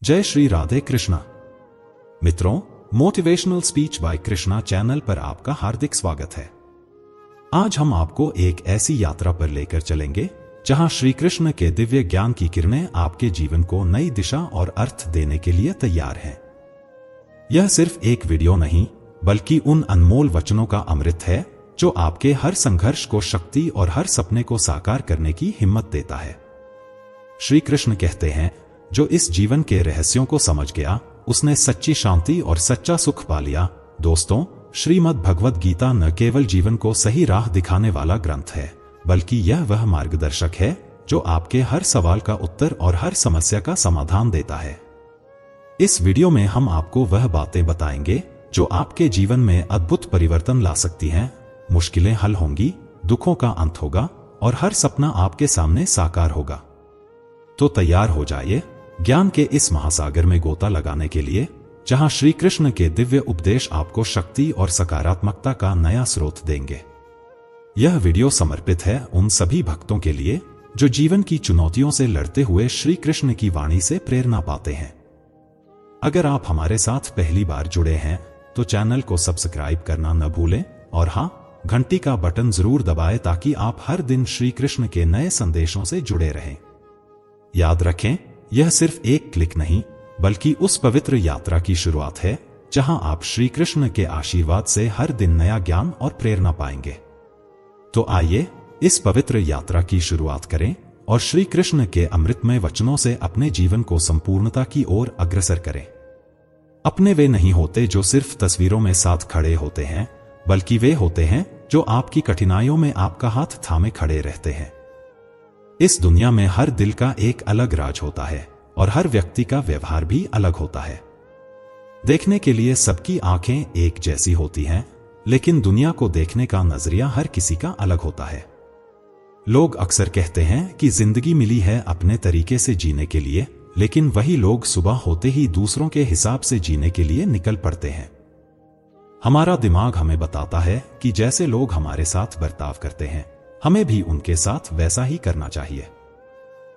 जय श्री राधे कृष्णा। मित्रों, motivational speech bye Krishna channel पर आपका हार्दिक स्वागत है। आज हम आपको एक ऐसी यात्रा पर लेकर चलेंगे जहां श्री कृष्ण के दिव्य ज्ञान की किरणें आपके जीवन को नई दिशा और अर्थ देने के लिए तैयार हैं। यह सिर्फ एक वीडियो नहीं, बल्कि उन अनमोल वचनों का अमृत है जो आपके हर संघर्ष को शक्ति और हर सपने को साकार करने की हिम्मत देता है। श्री कृष्ण कहते हैं, जो इस जीवन के रहस्यों को समझ गया उसने सच्ची शांति और सच्चा सुख पा लिया। दोस्तों, श्रीमद् भगवद गीता न केवल जीवन को सही राह दिखाने वाला ग्रंथ है, बल्कि यह वह मार्गदर्शक है जो आपके हर सवाल का उत्तर और हर समस्या का समाधान देता है। इस वीडियो में हम आपको वह बातें बताएंगे जो आपके जीवन में अद्भुत परिवर्तन ला सकती हैं। मुश्किलें हल होंगी, दुखों का अंत होगा और हर सपना आपके सामने साकार होगा। तो तैयार हो जाइए ज्ञान के इस महासागर में गोता लगाने के लिए, जहां श्री कृष्ण के दिव्य उपदेश आपको शक्ति और सकारात्मकता का नया स्रोत देंगे। यह वीडियो समर्पित है उन सभी भक्तों के लिए जो जीवन की चुनौतियों से लड़ते हुए श्री कृष्ण की वाणी से प्रेरणा पाते हैं। अगर आप हमारे साथ पहली बार जुड़े हैं तो चैनल को सब्सक्राइब करना न भूलें और हां, घंटी का बटन जरूर दबाएं ताकि आप हर दिन श्री कृष्ण के नए संदेशों से जुड़े रहें। याद रखें, यह सिर्फ एक क्लिक नहीं, बल्कि उस पवित्र यात्रा की शुरुआत है जहां आप श्री कृष्ण के आशीर्वाद से हर दिन नया ज्ञान और प्रेरणा पाएंगे। तो आइए इस पवित्र यात्रा की शुरुआत करें और श्री कृष्ण के अमृतमय वचनों से अपने जीवन को संपूर्णता की ओर अग्रसर करें। अपने वे नहीं होते जो सिर्फ तस्वीरों में साथ खड़े होते हैं, बल्कि वे होते हैं जो आपकी कठिनाइयों में आपका हाथ थामे खड़े रहते हैं। इस दुनिया में हर दिल का एक अलग राज होता है और हर व्यक्ति का व्यवहार भी अलग होता है। देखने के लिए सबकी आंखें एक जैसी होती हैं, लेकिन दुनिया को देखने का नजरिया हर किसी का अलग होता है। लोग अक्सर कहते हैं कि जिंदगी मिली है अपने तरीके से जीने के लिए, लेकिन वही लोग सुबह होते ही दूसरों के हिसाब से जीने के लिए निकल पड़ते हैं। हमारा दिमाग हमें बताता है कि जैसे लोग हमारे साथ बर्ताव करते हैं, हमें भी उनके साथ वैसा ही करना चाहिए।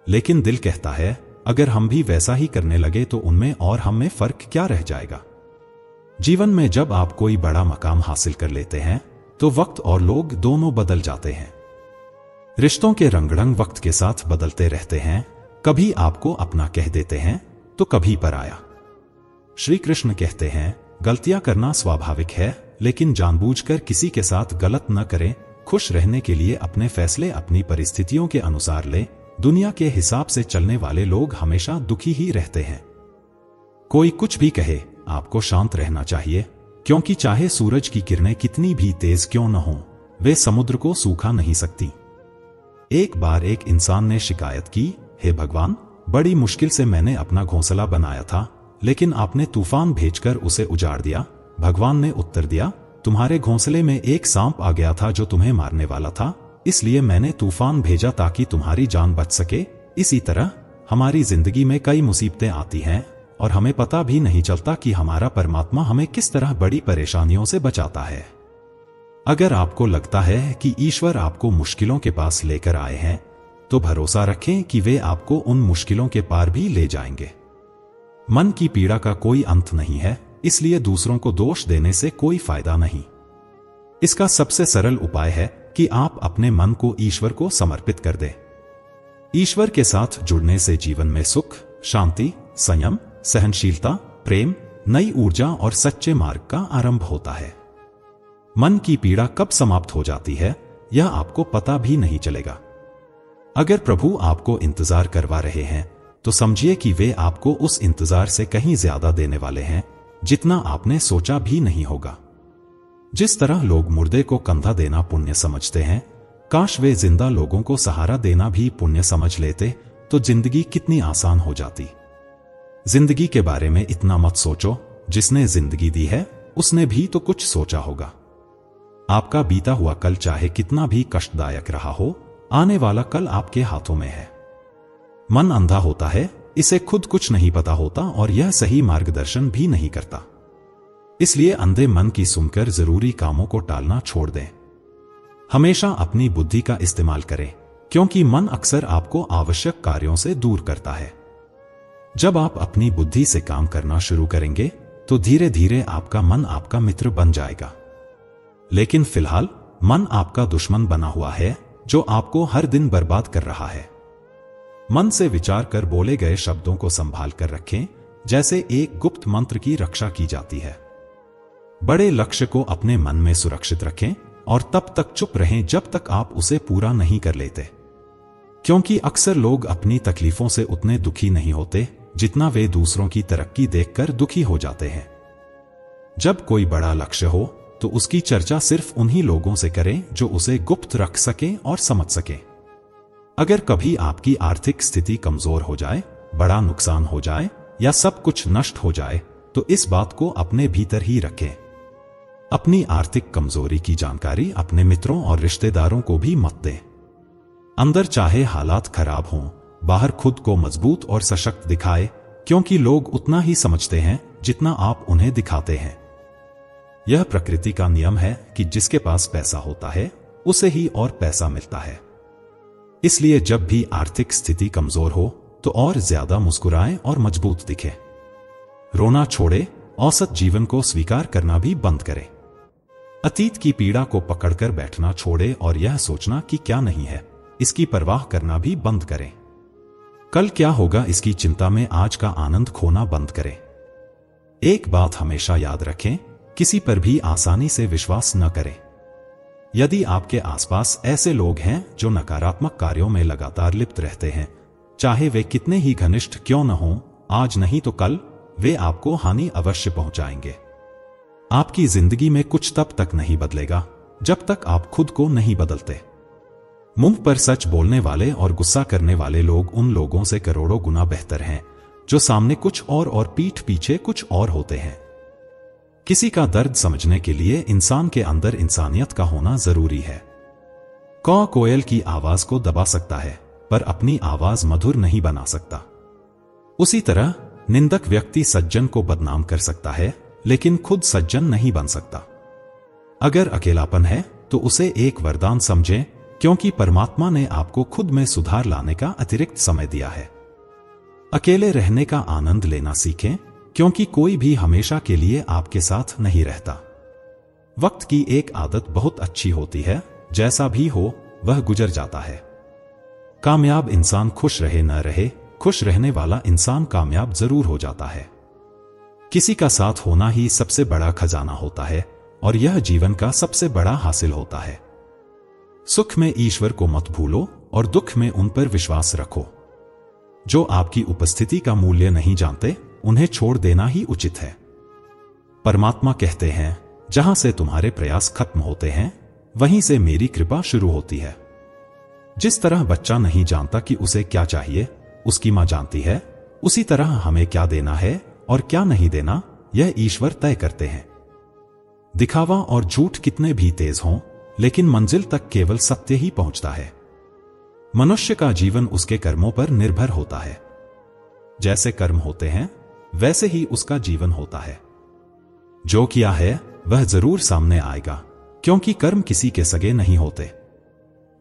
लेकिन दिल कहता है, अगर हम भी वैसा ही करने लगे तो उनमें और हम में फर्क क्या रह जाएगा। जीवन में जब आप कोई बड़ा मकाम हासिल कर लेते हैं तो वक्त और लोग दोनों बदल जाते हैं। रिश्तों के रंग-ढंग वक्त के साथ बदलते रहते हैं। कभी आपको अपना कह देते हैं तो कभी पराया। श्री कृष्ण कहते हैं, गलतियां करना स्वाभाविक है, लेकिन जानबूझकर किसी के साथ गलत न करें। खुश रहने के लिए अपने फैसले अपनी परिस्थितियों के अनुसार लें। दुनिया के हिसाब से चलने वाले लोग हमेशा दुखी ही रहते हैं। कोई कुछ भी कहे, आपको शांत रहना चाहिए, क्योंकि चाहे सूरज की किरणें कितनी भी तेज क्यों न हो, वे समुद्र को सूखा नहीं सकती। एक बार एक इंसान ने शिकायत की, हे भगवान, बड़ी मुश्किल से मैंने अपना घोंसला बनाया था, लेकिन आपने तूफान भेजकर उसे उजाड़ दिया। भगवान ने उत्तर दिया, तुम्हारे घोंसले में एक सांप आ गया था जो तुम्हें मारने वाला था, इसलिए मैंने तूफान भेजा ताकि तुम्हारी जान बच सके। इसी तरह हमारी जिंदगी में कई मुसीबतें आती हैं और हमें पता भी नहीं चलता कि हमारा परमात्मा हमें किस तरह बड़ी परेशानियों से बचाता है। अगर आपको लगता है कि ईश्वर आपको मुश्किलों के पास लेकर आए हैं, तो भरोसा रखें कि वे आपको उन मुश्किलों के पार भी ले जाएंगे। मन की पीड़ा का कोई अंत नहीं है, इसलिए दूसरों को दोष देने से कोई फायदा नहीं। इसका सबसे सरल उपाय है कि आप अपने मन को ईश्वर को समर्पित कर दें। ईश्वर के साथ जुड़ने से जीवन में सुख, शांति, संयम, सहनशीलता, प्रेम, नई ऊर्जा और सच्चे मार्ग का आरंभ होता है। मन की पीड़ा कब समाप्त हो जाती है, यह आपको पता भी नहीं चलेगा। अगर प्रभु आपको इंतजार करवा रहे हैं तो समझिए कि वे आपको उस इंतजार से कहीं ज्यादा देने वाले हैं जितना आपने सोचा भी नहीं होगा। जिस तरह लोग मुर्दे को कंधा देना पुण्य समझते हैं, काश वे जिंदा लोगों को सहारा देना भी पुण्य समझ लेते तो जिंदगी कितनी आसान हो जाती। जिंदगी के बारे में इतना मत सोचो, जिसने जिंदगी दी है उसने भी तो कुछ सोचा होगा। आपका बीता हुआ कल चाहे कितना भी कष्टदायक रहा हो, आने वाला कल आपके हाथों में है। मन अंधा होता है, इसे खुद कुछ नहीं पता होता और यह सही मार्गदर्शन भी नहीं करता। इसलिए अंधे मन की सुनकर जरूरी कामों को टालना छोड़ दें। हमेशा अपनी बुद्धि का इस्तेमाल करें, क्योंकि मन अक्सर आपको आवश्यक कार्यों से दूर करता है। जब आप अपनी बुद्धि से काम करना शुरू करेंगे तो धीरे धीरे आपका मन आपका मित्र बन जाएगा। लेकिन फिलहाल मन आपका दुश्मन बना हुआ है जो आपको हर दिन बर्बाद कर रहा है। मन से विचार कर बोले गए शब्दों को संभाल कर रखें, जैसे एक गुप्त मंत्र की रक्षा की जाती है। बड़े लक्ष्य को अपने मन में सुरक्षित रखें और तब तक चुप रहें जब तक आप उसे पूरा नहीं कर लेते, क्योंकि अक्सर लोग अपनी तकलीफों से उतने दुखी नहीं होते जितना वे दूसरों की तरक्की देखकर दुखी हो जाते हैं। जब कोई बड़ा लक्ष्य हो तो उसकी चर्चा सिर्फ उन्हीं लोगों से करें जो उसे गुप्त रख सकें और समझ सकें। अगर कभी आपकी आर्थिक स्थिति कमजोर हो जाए, बड़ा नुकसान हो जाए या सब कुछ नष्ट हो जाए तो इस बात को अपने भीतर ही रखें। अपनी आर्थिक कमजोरी की जानकारी अपने मित्रों और रिश्तेदारों को भी मत दें। अंदर चाहे हालात खराब हों, बाहर खुद को मजबूत और सशक्त दिखाए, क्योंकि लोग उतना ही समझते हैं जितना आप उन्हें दिखाते हैं। यह प्रकृति का नियम है कि जिसके पास पैसा होता है उसे ही और पैसा मिलता है। इसलिए जब भी आर्थिक स्थिति कमजोर हो तो और ज्यादा मुस्कुराएं और मजबूत दिखें। रोना छोड़े, औसत जीवन को स्वीकार करना भी बंद करें। अतीत की पीड़ा को पकड़कर बैठना छोड़े और यह सोचना कि क्या नहीं है, इसकी परवाह करना भी बंद करें। कल क्या होगा इसकी चिंता में आज का आनंद खोना बंद करें। एक बात हमेशा याद रखें, किसी पर भी आसानी से विश्वास न करें। यदि आपके आसपास ऐसे लोग हैं जो नकारात्मक कार्यों में लगातार लिप्त रहते हैं, चाहे वे कितने ही घनिष्ठ क्यों न हों, आज नहीं तो कल वे आपको हानि अवश्य पहुंचाएंगे। आपकी जिंदगी में कुछ तब तक नहीं बदलेगा जब तक आप खुद को नहीं बदलते। मुंह पर सच बोलने वाले और गुस्सा करने वाले लोग उन लोगों से करोड़ों गुना बेहतर हैं जो सामने कुछ और पीठ पीछे कुछ और होते हैं। किसी का दर्द समझने के लिए इंसान के अंदर इंसानियत का होना जरूरी है। कोयल की आवाज को दबा सकता है पर अपनी आवाज मधुर नहीं बना सकता। उसी तरह निंदक व्यक्ति सज्जन को बदनाम कर सकता है लेकिन खुद सज्जन नहीं बन सकता। अगर अकेलापन है तो उसे एक वरदान समझें, क्योंकि परमात्मा ने आपको खुद में सुधार लाने का अतिरिक्त समय दिया है। अकेले रहने का आनंद लेना सीखें, क्योंकि कोई भी हमेशा के लिए आपके साथ नहीं रहता। वक्त की एक आदत बहुत अच्छी होती है, जैसा भी हो वह गुजर जाता है। कामयाब इंसान खुश रहे न रहे, खुश रहने वाला इंसान कामयाब जरूर हो जाता है। किसी का साथ होना ही सबसे बड़ा खजाना होता है और यह जीवन का सबसे बड़ा हासिल होता है। सुख में ईश्वर को मत भूलो और दुख में उन पर विश्वास रखो। जो आपकी उपस्थिति का मूल्य नहीं जानते उन्हें छोड़ देना ही उचित है। परमात्मा कहते हैं, जहां से तुम्हारे प्रयास खत्म होते हैं वहीं से मेरी कृपा शुरू होती है। जिस तरह बच्चा नहीं जानता कि उसे क्या चाहिए, उसकी मां जानती है, उसी तरह हमें क्या देना है और क्या नहीं देना यह ईश्वर तय करते हैं। दिखावा और झूठ कितने भी तेज हों, लेकिन मंजिल तक केवल सत्य ही पहुंचता है। मनुष्य का जीवन उसके कर्मों पर निर्भर होता है। जैसे कर्म होते हैं वैसे ही उसका जीवन होता है। जो किया है वह जरूर सामने आएगा, क्योंकि कर्म किसी के सगे नहीं होते।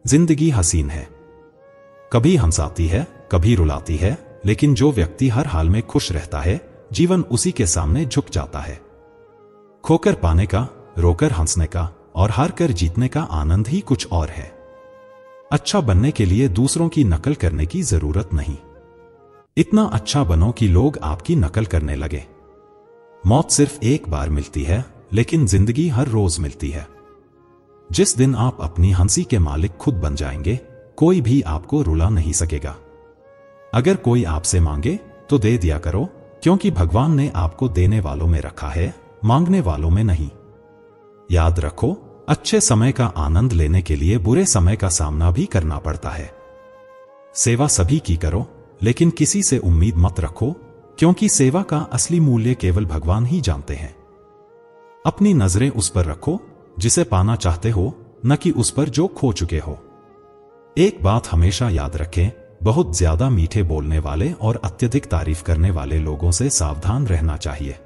जिंदगी हसीन है, कभी हंसाती है कभी रुलाती है, लेकिन जो व्यक्ति हर हाल में खुश रहता है जीवन उसी के सामने झुक जाता है। खोकर पाने का, रोकर हंसने का और हार कर जीतने का आनंद ही कुछ और है। अच्छा बनने के लिए दूसरों की नकल करने की जरूरत नहीं। इतना अच्छा बनो कि लोग आपकी नकल करने लगे। मौत सिर्फ एक बार मिलती है, लेकिन जिंदगी हर रोज मिलती है। जिस दिन आप अपनी हंसी के मालिक खुद बन जाएंगे, कोई भी आपको रुला नहीं सकेगा। अगर कोई आपसे मांगे तो दे दिया करो, क्योंकि भगवान ने आपको देने वालों में रखा है, मांगने वालों में नहीं। याद रखो, अच्छे समय का आनंद लेने के लिए बुरे समय का सामना भी करना पड़ता है। सेवा सभी की करो, लेकिन किसी से उम्मीद मत रखो, क्योंकि सेवा का असली मूल्य केवल भगवान ही जानते हैं। अपनी नजरें उस पर रखो जिसे पाना चाहते हो, न कि उस पर जो खो चुके हो। एक बात हमेशा याद रखें, बहुत ज्यादा मीठे बोलने वाले और अत्यधिक तारीफ करने वाले लोगों से सावधान रहना चाहिए।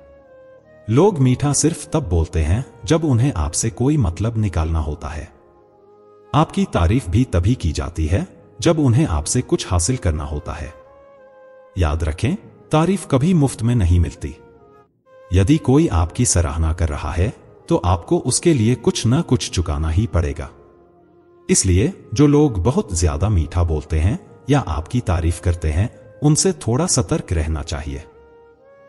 लोग मीठा सिर्फ तब बोलते हैं जब उन्हें आपसे कोई मतलब निकालना होता है। आपकी तारीफ भी तभी की जाती है जब उन्हें आपसे कुछ हासिल करना होता है। याद रखें, तारीफ कभी मुफ्त में नहीं मिलती। यदि कोई आपकी सराहना कर रहा है तो आपको उसके लिए कुछ न कुछ चुकाना ही पड़ेगा। इसलिए जो लोग बहुत ज्यादा मीठा बोलते हैं या आपकी तारीफ करते हैं, उनसे थोड़ा सतर्क रहना चाहिए।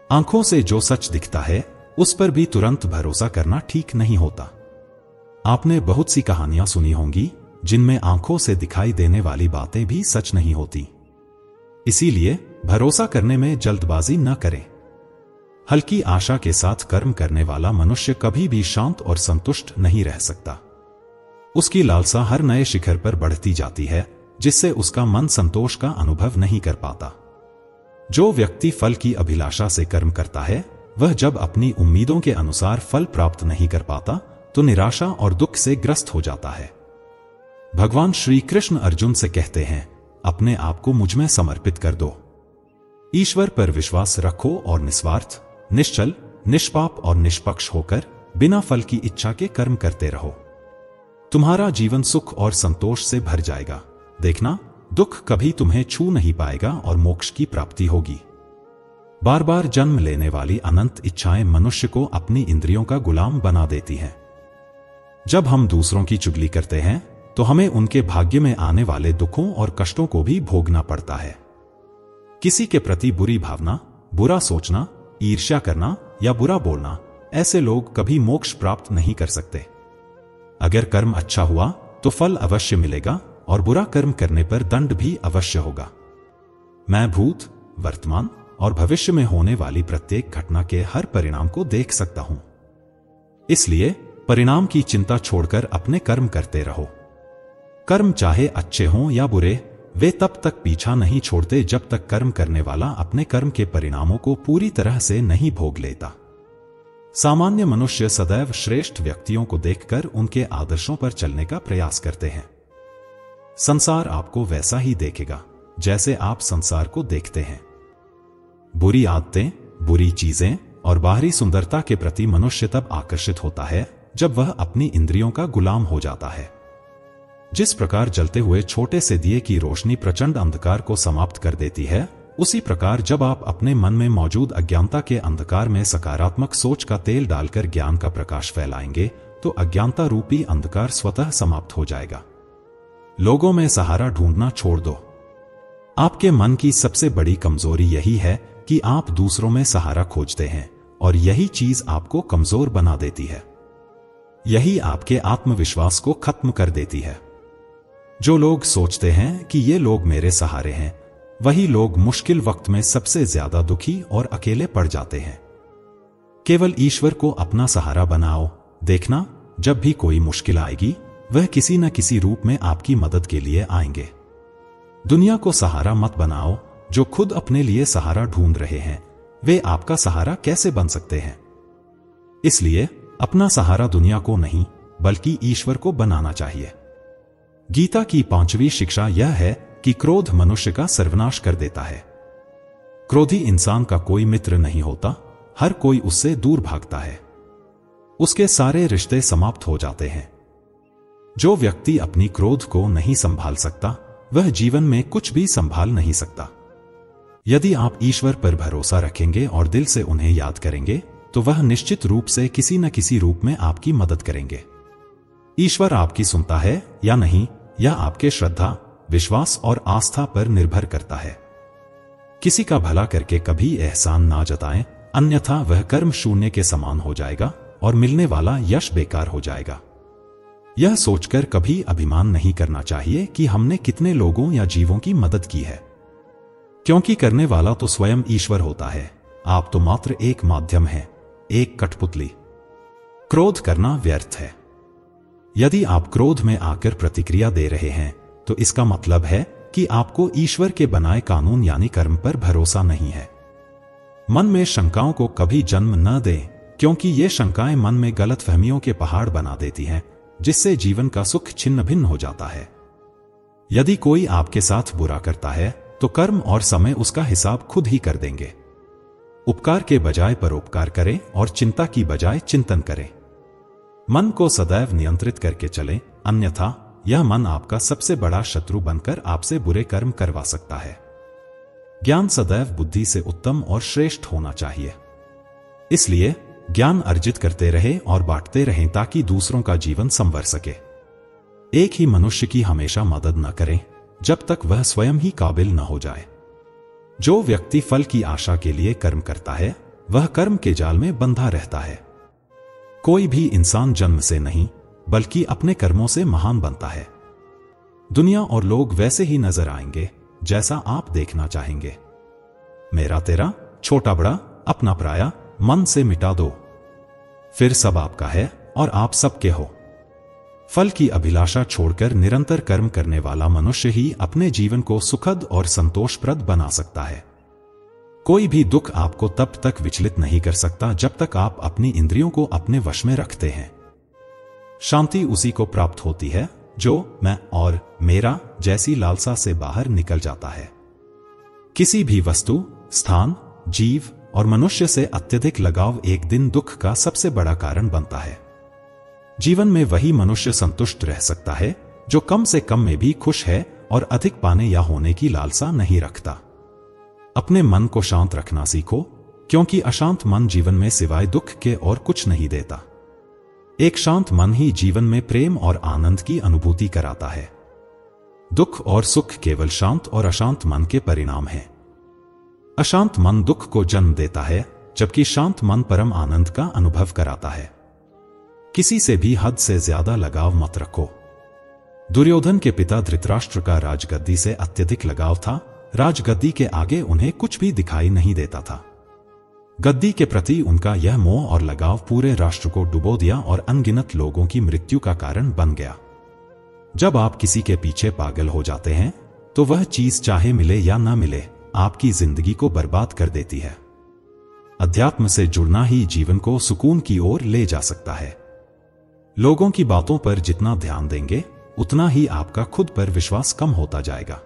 आंखों से जो सच दिखता है उस पर भी तुरंत भरोसा करना ठीक नहीं होता। आपने बहुत सी कहानियां सुनी होंगी जिनमें आंखों से दिखाई देने वाली बातें भी सच नहीं होती। इसीलिए भरोसा करने में जल्दबाजी न करें। हल्की आशा के साथ कर्म करने वाला मनुष्य कभी भी शांत और संतुष्ट नहीं रह सकता। उसकी लालसा हर नए शिखर पर बढ़ती जाती है, जिससे उसका मन संतोष का अनुभव नहीं कर पाता। जो व्यक्ति फल की अभिलाषा से कर्म करता है, वह जब अपनी उम्मीदों के अनुसार फल प्राप्त नहीं कर पाता तो निराशा और दुख से ग्रस्त हो जाता है। भगवान श्री कृष्ण अर्जुन से कहते हैं, अपने आप को मुझ में समर्पित कर दो। ईश्वर पर विश्वास रखो और निस्वार्थ, निश्चल, निष्पाप और निष्पक्ष होकर बिना फल की इच्छा के कर्म करते रहो। तुम्हारा जीवन सुख और संतोष से भर जाएगा। देखना, दुख कभी तुम्हें छू नहीं पाएगा और मोक्ष की प्राप्ति होगी। बार बार जन्म लेने वाली अनंत इच्छाएं मनुष्य को अपनी इंद्रियों का गुलाम बना देती हैं। जब हम दूसरों की चुगली करते हैं तो हमें उनके भाग्य में आने वाले दुखों और कष्टों को भी भोगना पड़ता है। किसी के प्रति बुरी भावना, बुरा सोचना, ईर्ष्या करना या बुरा बोलना, ऐसे लोग कभी मोक्ष प्राप्त नहीं कर सकते। अगर कर्म अच्छा हुआ तो फल अवश्य मिलेगा और बुरा कर्म करने पर दंड भी अवश्य होगा। मैं भूत, वर्तमान और भविष्य में होने वाली प्रत्येक घटना के हर परिणाम को देख सकता हूं। इसलिए परिणाम की चिंता छोड़कर अपने कर्म करते रहो। कर्म चाहे अच्छे हों या बुरे, वे तब तक पीछा नहीं छोड़ते जब तक कर्म करने वाला अपने कर्म के परिणामों को पूरी तरह से नहीं भोग लेता। सामान्य मनुष्य सदैव श्रेष्ठ व्यक्तियों को देखकर उनके आदर्शों पर चलने का प्रयास करते हैं। संसार आपको वैसा ही देखेगा जैसे आप संसार को देखते हैं। बुरी आदतें, बुरी चीजें और बाहरी सुंदरता के प्रति मनुष्य तब आकर्षित होता है जब वह अपनी इंद्रियों का गुलाम हो जाता है। जिस प्रकार जलते हुए छोटे से दिए की रोशनी प्रचंड अंधकार को समाप्त कर देती है, उसी प्रकार जब आप अपने मन में मौजूद अज्ञानता के अंधकार में सकारात्मक सोच का तेल डालकर ज्ञान का प्रकाश फैलाएंगे तो अज्ञानता रूपी अंधकार स्वतः समाप्त हो जाएगा। लोगों में सहारा ढूंढना छोड़ दो। आपके मन की सबसे बड़ी कमजोरी यही है कि आप दूसरों में सहारा खोजते हैं और यही चीज आपको कमजोर बना देती है। यही आपके आत्मविश्वास को खत्म कर देती है। जो लोग सोचते हैं कि ये लोग मेरे सहारे हैं, वही लोग मुश्किल वक्त में सबसे ज्यादा दुखी और अकेले पड़ जाते हैं। केवल ईश्वर को अपना सहारा बनाओ। देखना, जब भी कोई मुश्किल आएगी, वह किसी न किसी रूप में आपकी मदद के लिए आएंगे। दुनिया को सहारा मत बनाओ। जो खुद अपने लिए सहारा ढूंढ रहे हैं, वे आपका सहारा कैसे बन सकते हैं? इसलिए अपना सहारा दुनिया को नहीं, बल्कि ईश्वर को बनाना चाहिए। गीता की 5वीं शिक्षा यह है कि क्रोध मनुष्य का सर्वनाश कर देता है। क्रोधी इंसान का कोई मित्र नहीं होता, हर कोई उससे दूर भागता है। उसके सारे रिश्ते समाप्त हो जाते हैं। जो व्यक्ति अपनी क्रोध को नहीं संभाल सकता, वह जीवन में कुछ भी संभाल नहीं सकता। यदि आप ईश्वर पर भरोसा रखेंगे और दिल से उन्हें याद करेंगे, तो वह निश्चित रूप से किसी न किसी रूप में आपकी मदद करेंगे। ईश्वर आपकी सुनता है या नहीं, यह आपके श्रद्धा, विश्वास और आस्था पर निर्भर करता है। किसी का भला करके कभी एहसान ना जताएं, अन्यथा वह कर्म शून्य के समान हो जाएगा और मिलने वाला यश बेकार हो जाएगा। यह सोचकर कभी अभिमान नहीं करना चाहिए कि हमने कितने लोगों या जीवों की मदद की है, क्योंकि करने वाला तो स्वयं ईश्वर होता है। आप तो मात्र एक माध्यम हैं, एक कठपुतली। क्रोध करना व्यर्थ है। यदि आप क्रोध में आकर प्रतिक्रिया दे रहे हैं, तो इसका मतलब है कि आपको ईश्वर के बनाए कानून यानी कर्म पर भरोसा नहीं है। मन में शंकाओं को कभी जन्म न दें, क्योंकि ये शंकाएं मन में गलतफहमियों के पहाड़ बना देती हैं, जिससे जीवन का सुख छिन्न भिन्न हो जाता है। यदि कोई आपके साथ बुरा करता है, तो कर्म और समय उसका हिसाब खुद ही कर देंगे। उपकार के बजाय परोपकार करें और चिंता की बजाय चिंतन करें। मन को सदैव नियंत्रित करके चलें, अन्यथा यह मन आपका सबसे बड़ा शत्रु बनकर आपसे बुरे कर्म करवा सकता है। ज्ञान सदैव बुद्धि से उत्तम और श्रेष्ठ होना चाहिए। इसलिए ज्ञान अर्जित करते रहे और बांटते रहें ताकि दूसरों का जीवन संवर सके। एक ही मनुष्य की हमेशा मदद न करें जब तक वह स्वयं ही काबिल न हो जाए। जो व्यक्ति फल की आशा के लिए कर्म करता है वह कर्म के जाल में बंधा रहता है। कोई भी इंसान जन्म से नहीं बल्कि अपने कर्मों से महान बनता है। दुनिया और लोग वैसे ही नजर आएंगे जैसा आप देखना चाहेंगे। मेरा तेरा, छोटा बड़ा, अपना पराया मन से मिटा दो, फिर सब आपका है और आप सबके हो। फल की अभिलाषा छोड़कर निरंतर कर्म करने वाला मनुष्य ही अपने जीवन को सुखद और संतोषप्रद बना सकता है। कोई भी दुख आपको तब तक विचलित नहीं कर सकता जब तक आप अपनी इंद्रियों को अपने वश में रखते हैं। शांति उसी को प्राप्त होती है जो मैं और मेरा जैसी लालसा से बाहर निकल जाता है। किसी भी वस्तु, स्थान, जीव और मनुष्य से अत्यधिक लगाव एक दिन दुख का सबसे बड़ा कारण बनता है। जीवन में वही मनुष्य संतुष्ट रह सकता है जो कम से कम में भी खुश है और अधिक पाने या होने की लालसा नहीं रखता। अपने मन को शांत रखना सीखो, क्योंकि अशांत मन जीवन में सिवाय दुख के और कुछ नहीं देता। एक शांत मन ही जीवन में प्रेम और आनंद की अनुभूति कराता है। दुख और सुख केवल शांत और अशांत मन के परिणाम हैं। अशांत मन दुख को जन्म देता है, जबकि शांत मन परम आनंद का अनुभव कराता है। किसी से भी हद से ज्यादा लगाव मत रखो। दुर्योधन के पिता धृतराष्ट्र का राजगद्दी से अत्यधिक लगाव था। राजगद्दी के आगे उन्हें कुछ भी दिखाई नहीं देता था। गद्दी के प्रति उनका यह मोह और लगाव पूरे राष्ट्र को डुबो दिया और अनगिनत लोगों की मृत्यु का कारण बन गया। जब आप किसी के पीछे पागल हो जाते हैं तो वह चीज चाहे मिले या ना मिले आपकी जिंदगी को बर्बाद कर देती है। अध्यात्म से जुड़ना ही जीवन को सुकून की ओर ले जा सकता है। लोगों की बातों पर जितना ध्यान देंगे उतना ही आपका खुद पर विश्वास कम होता जाएगा।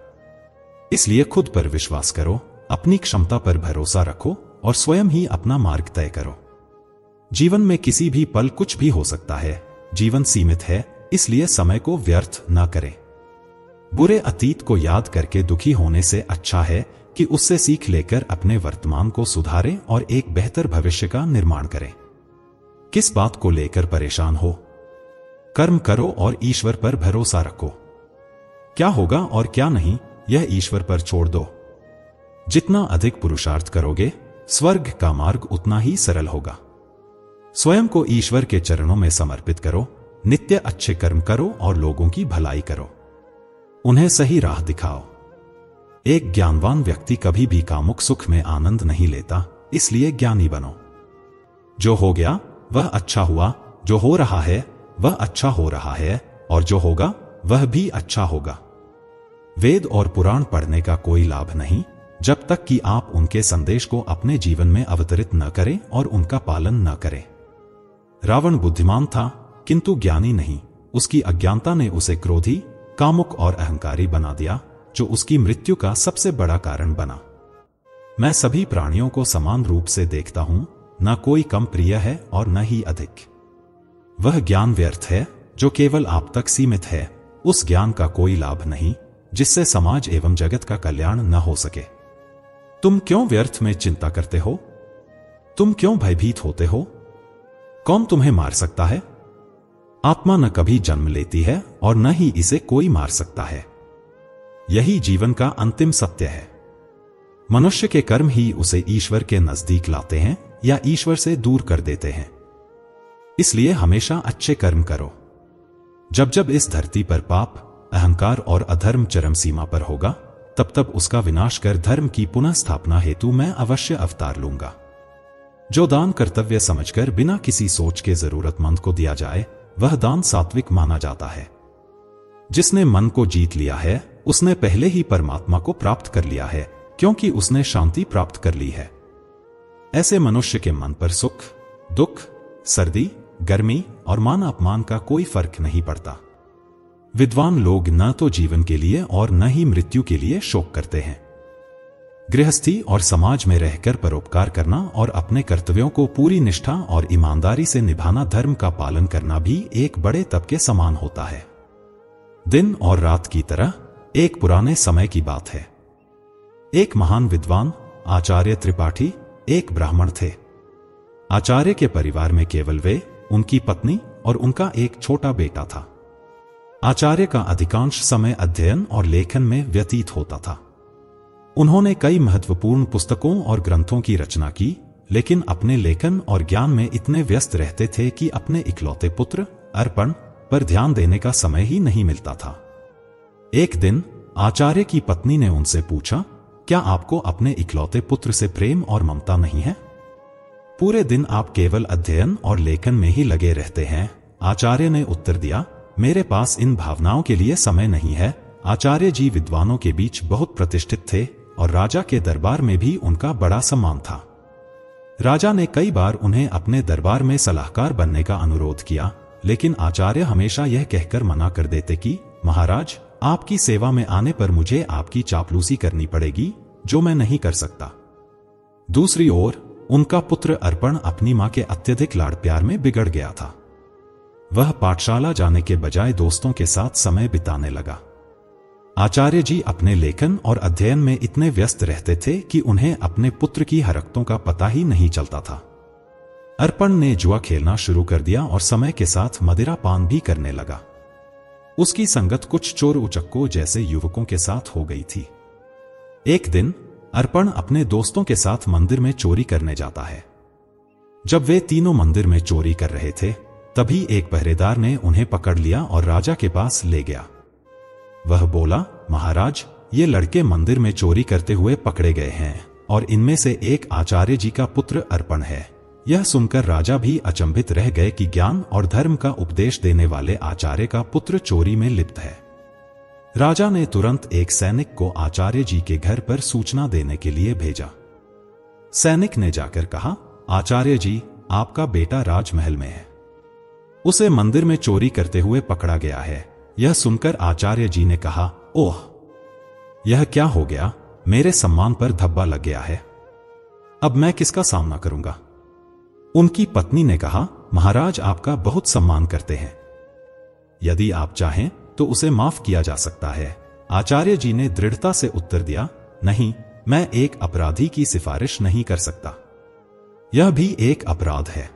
इसलिए खुद पर विश्वास करो, अपनी क्षमता पर भरोसा रखो और स्वयं ही अपना मार्ग तय करो। जीवन में किसी भी पल कुछ भी हो सकता है। जीवन सीमित है, इसलिए समय को व्यर्थ न करें। बुरे अतीत को याद करके दुखी होने से अच्छा है कि उससे सीख लेकर अपने वर्तमान को सुधारें और एक बेहतर भविष्य का निर्माण करें। किस बात को लेकर परेशान हो? कर्म करो और ईश्वर पर भरोसा रखो। क्या होगा और क्या नहीं, यह ईश्वर पर छोड़ दो। जितना अधिक पुरुषार्थ करोगे, स्वर्ग का मार्ग उतना ही सरल होगा। स्वयं को ईश्वर के चरणों में समर्पित करो, नित्य अच्छे कर्म करो और लोगों की भलाई करो। उन्हें सही राह दिखाओ। एक ज्ञानवान व्यक्ति कभी भी कामुक सुख में आनंद नहीं लेता, इसलिए ज्ञानी बनो। जो हो गया वह अच्छा हुआ, जो हो रहा है वह अच्छा हो रहा है, और जो होगा वह भी अच्छा होगा। वेद और पुराण पढ़ने का कोई लाभ नहीं जब तक कि आप उनके संदेश को अपने जीवन में अवतरित न करें और उनका पालन न करें। रावण बुद्धिमान था किंतु ज्ञानी नहीं। उसकी अज्ञानता ने उसे क्रोधी, कामुक और अहंकारी बना दिया, जो उसकी मृत्यु का सबसे बड़ा कारण बना। मैं सभी प्राणियों को समान रूप से देखता हूं, न कोई कम प्रिय है और न ही अधिक। वह ज्ञान व्यर्थ है जो केवल आप तक सीमित है। उस ज्ञान का कोई लाभ नहीं जिससे समाज एवं जगत का कल्याण न हो सके। तुम क्यों व्यर्थ में चिंता करते हो? तुम क्यों भयभीत होते हो? कौन तुम्हें मार सकता है? आत्मा न कभी जन्म लेती है और न ही इसे कोई मार सकता है। यही जीवन का अंतिम सत्य है। मनुष्य के कर्म ही उसे ईश्वर के नजदीक लाते हैं या ईश्वर से दूर कर देते हैं। इसलिए हमेशा अच्छे कर्म करो। जब जब इस धरती पर पाप, अहंकार और अधर्म चरम सीमा पर होगा, तब तब उसका विनाश कर धर्म की पुनः स्थापना हेतु मैं अवश्य अवतार लूंगा। जो दान कर्तव्य समझकर बिना किसी सोच के जरूरतमंद को दिया जाए, वह दान सात्विक माना जाता है। जिसने मन को जीत लिया है, उसने पहले ही परमात्मा को प्राप्त कर लिया है, क्योंकि उसने शांति प्राप्त कर ली है। ऐसे मनुष्य के मन पर सुख, दुख, सर्दी, गर्मी और मान अपमान का कोई फर्क नहीं पड़ता। विद्वान लोग न तो जीवन के लिए और न ही मृत्यु के लिए शोक करते हैं। गृहस्थी और समाज में रहकर परोपकार करना और अपने कर्तव्यों को पूरी निष्ठा और ईमानदारी से निभाना, धर्म का पालन करना भी एक बड़े तप के समान होता है। दिन और रात की तरह एक पुराने समय की बात है। एक महान विद्वान आचार्य त्रिपाठी एक ब्राह्मण थे। आचार्य के परिवार में केवल वे, उनकी पत्नी और उनका एक छोटा बेटा था। आचार्य का अधिकांश समय अध्ययन और लेखन में व्यतीत होता था। उन्होंने कई महत्वपूर्ण पुस्तकों और ग्रंथों की रचना की, लेकिन अपने लेखन और ज्ञान में इतने व्यस्त रहते थे कि अपने इकलौते पुत्र अर्पण पर ध्यान देने का समय ही नहीं मिलता था। एक दिन आचार्य की पत्नी ने उनसे पूछा, क्या आपको अपने इकलौते पुत्र से प्रेम और ममता नहीं है? पूरे दिन आप केवल अध्ययन और लेखन में ही लगे रहते हैं। आचार्य ने उत्तर दिया, मेरे पास इन भावनाओं के लिए समय नहीं है। आचार्य जी विद्वानों के बीच बहुत प्रतिष्ठित थे और राजा के दरबार में भी उनका बड़ा सम्मान था। राजा ने कई बार उन्हें अपने दरबार में सलाहकार बनने का अनुरोध किया, लेकिन आचार्य हमेशा यह कहकर मना कर देते कि महाराज, आपकी सेवा में आने पर मुझे आपकी चापलूसी करनी पड़ेगी, जो मैं नहीं कर सकता। दूसरी ओर उनका पुत्र अर्पण अपनी मां के अत्यधिक लाड़ प्यार में बिगड़ गया था। वह पाठशाला जाने के बजाय दोस्तों के साथ समय बिताने लगा। आचार्य जी अपने लेखन और अध्ययन में इतने व्यस्त रहते थे कि उन्हें अपने पुत्र की हरकतों का पता ही नहीं चलता था। अर्पण ने जुआ खेलना शुरू कर दिया और समय के साथ मदिरा पान भी करने लगा। उसकी संगत कुछ चोर उचक्कों जैसे युवकों के साथ हो गई थी। एक दिन अर्पण अपने दोस्तों के साथ मंदिर में चोरी करने जाता है। जब वे तीनों मंदिर में चोरी कर रहे थे, तभी एक पहरेदार ने उन्हें पकड़ लिया और राजा के पास ले गया। वह बोला, महाराज, ये लड़के मंदिर में चोरी करते हुए पकड़े गए हैं और इनमें से एक आचार्य जी का पुत्र अर्पण है। यह सुनकर राजा भी अचंभित रह गए कि ज्ञान और धर्म का उपदेश देने वाले आचार्य का पुत्र चोरी में लिप्त है। राजा ने तुरंत एक सैनिक को आचार्य जी के घर पर सूचना देने के लिए भेजा। सैनिक ने जाकर कहा, आचार्य जी, आपका बेटा राजमहल में है। उसे मंदिर में चोरी करते हुए पकड़ा गया है। यह सुनकर आचार्य जी ने कहा, ओह, यह क्या हो गया? मेरे सम्मान पर धब्बा लग गया है। अब मैं किसका सामना करूंगा? उनकी पत्नी ने कहा, महाराज आपका बहुत सम्मान करते हैं। यदि आप चाहें तो उसे माफ किया जा सकता है। आचार्य जी ने दृढ़ता से उत्तर दिया, नहीं, मैं एक अपराधी की सिफारिश नहीं कर सकता। यह भी एक अपराध है।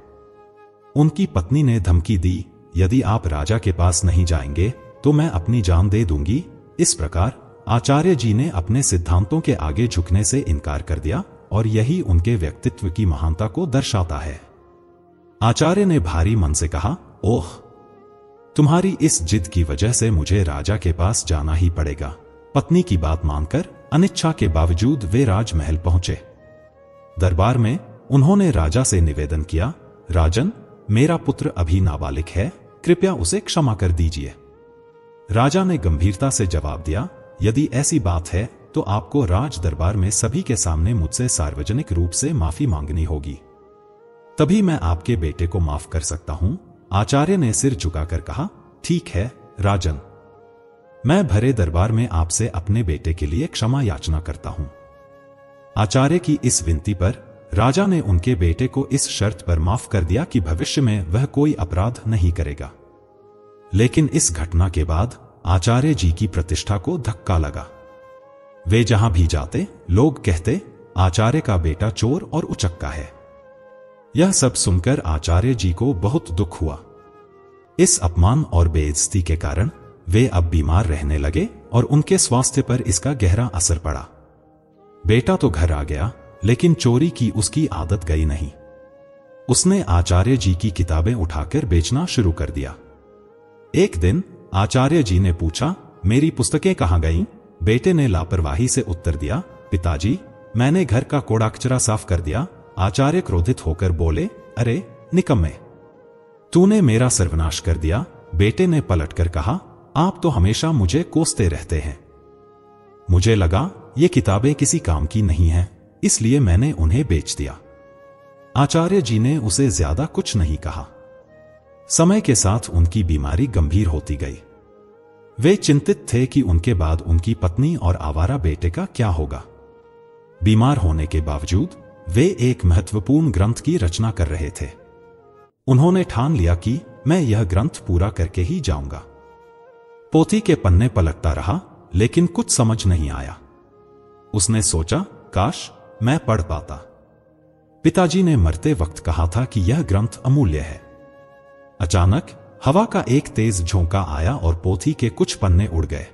उनकी पत्नी ने धमकी दी, यदि आप राजा के पास नहीं जाएंगे तो मैं अपनी जान दे दूंगी। इस प्रकार आचार्य जी ने अपने सिद्धांतों के आगे झुकने से इनकार कर दिया और यही उनके व्यक्तित्व की महानता को दर्शाता है। आचार्य ने भारी मन से कहा, ओह, तुम्हारी इस जिद की वजह से मुझे राजा के पास जाना ही पड़ेगा। पत्नी की बात मानकर अनिच्छा के बावजूद वे राजमहल पहुंचे। दरबार में उन्होंने राजा से निवेदन किया, राजन, मेरा पुत्र अभी नाबालिग है, कृपया उसे क्षमा कर दीजिए। राजा ने गंभीरता से जवाब दिया, यदि ऐसी बात है तो आपको राज दरबार में सभी के सामने मुझसे सार्वजनिक रूप से माफी मांगनी होगी, तभी मैं आपके बेटे को माफ कर सकता हूं। आचार्य ने सिर झुकाकर कहा, ठीक है राजन, मैं भरे दरबार में आपसे अपने बेटे के लिए क्षमा याचना करता हूं। आचार्य की इस विनती पर राजा ने उनके बेटे को इस शर्त पर माफ कर दिया कि भविष्य में वह कोई अपराध नहीं करेगा। लेकिन इस घटना के बाद आचार्य जी की प्रतिष्ठा को धक्का लगा। वे जहां भी जाते लोग कहते, आचार्य का बेटा चोर और उचक्का है। यह सब सुनकर आचार्य जी को बहुत दुख हुआ। इस अपमान और बेइज्जती के कारण वे अब बीमार रहने लगे और उनके स्वास्थ्य पर इसका गहरा असर पड़ा। बेटा तो घर आ गया, लेकिन चोरी की उसकी आदत गई नहीं। उसने आचार्य जी की किताबें उठाकर बेचना शुरू कर दिया। एक दिन आचार्य जी ने पूछा, मेरी पुस्तकें कहां गईं? बेटे ने लापरवाही से उत्तर दिया, पिताजी, मैंने घर का कूड़ा कचरा साफ कर दिया। आचार्य क्रोधित होकर बोले, अरे निकम्मे, तूने मेरा सर्वनाश कर दिया। बेटे ने पलटकर कहा, आप तो हमेशा मुझे कोसते रहते हैं। मुझे लगा ये किताबें किसी काम की नहीं हैं, इसलिए मैंने उन्हें बेच दिया। आचार्य जी ने उसे ज्यादा कुछ नहीं कहा। समय के साथ उनकी बीमारी गंभीर होती गई। वे चिंतित थे कि उनके बाद उनकी पत्नी और आवारा बेटे का क्या होगा। बीमार होने के बावजूद वे एक महत्वपूर्ण ग्रंथ की रचना कर रहे थे। उन्होंने ठान लिया कि मैं यह ग्रंथ पूरा करके ही जाऊंगा। पोथी के पन्ने पलटता रहा, लेकिन कुछ समझ नहीं आया। उसने सोचा, काश मैं पढ़ पाता। पिताजी ने मरते वक्त कहा था कि यह ग्रंथ अमूल्य है। अचानक हवा का एक तेज झोंका आया और पोथी के कुछ पन्ने उड़ गए।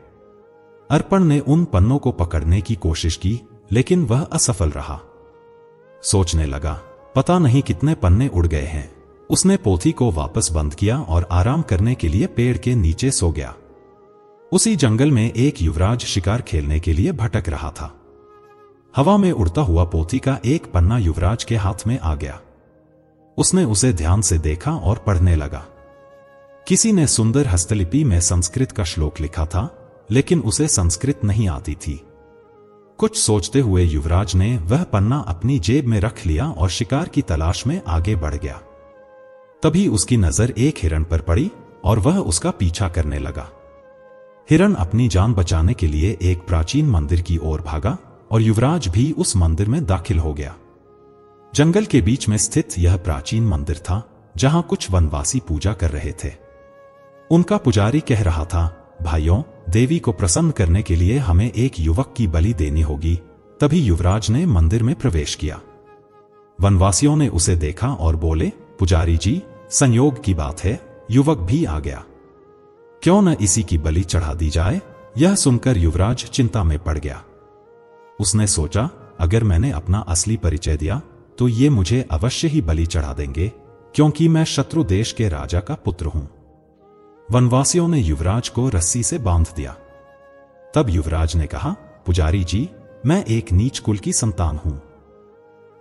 अर्पण ने उन पन्नों को पकड़ने की कोशिश की, लेकिन वह असफल रहा। सोचने लगा, पता नहीं कितने पन्ने उड़ गए हैं। उसने पोथी को वापस बंद किया और आराम करने के लिए पेड़ के नीचे सो गया। उसी जंगल में एक युवराज शिकार खेलने के लिए भटक रहा था। हवा में उड़ता हुआ पोथी का एक पन्ना युवराज के हाथ में आ गया। उसने उसे ध्यान से देखा और पढ़ने लगा। किसी ने सुंदर हस्तलिपि में संस्कृत का श्लोक लिखा था, लेकिन उसे संस्कृत नहीं आती थी। कुछ सोचते हुए युवराज ने वह पन्ना अपनी जेब में रख लिया और शिकार की तलाश में आगे बढ़ गया। तभी उसकी नजर एक हिरण पर पड़ी और वह उसका पीछा करने लगा। हिरण अपनी जान बचाने के लिए एक प्राचीन मंदिर की ओर भागा और युवराज भी उस मंदिर में दाखिल हो गया। जंगल के बीच में स्थित यह प्राचीन मंदिर था, जहां कुछ वनवासी पूजा कर रहे थे। उनका पुजारी कह रहा था, भाइयों, देवी को प्रसन्न करने के लिए हमें एक युवक की बलि देनी होगी। तभी युवराज ने मंदिर में प्रवेश किया। वनवासियों ने उसे देखा और बोले, पुजारी जी, संयोग की बात है, युवक भी आ गया। क्यों न इसी की बलि चढ़ा दी जाए। यह सुनकर युवराज चिंता में पड़ गया। उसने सोचा, अगर मैंने अपना असली परिचय दिया तो ये मुझे अवश्य ही बलि चढ़ा देंगे, क्योंकि मैं शत्रु देश के राजा का पुत्र हूं। वनवासियों ने युवराज को रस्सी से बांध दिया। तब युवराज ने कहा, पुजारी जी, मैं एक नीच कुल की संतान हूं।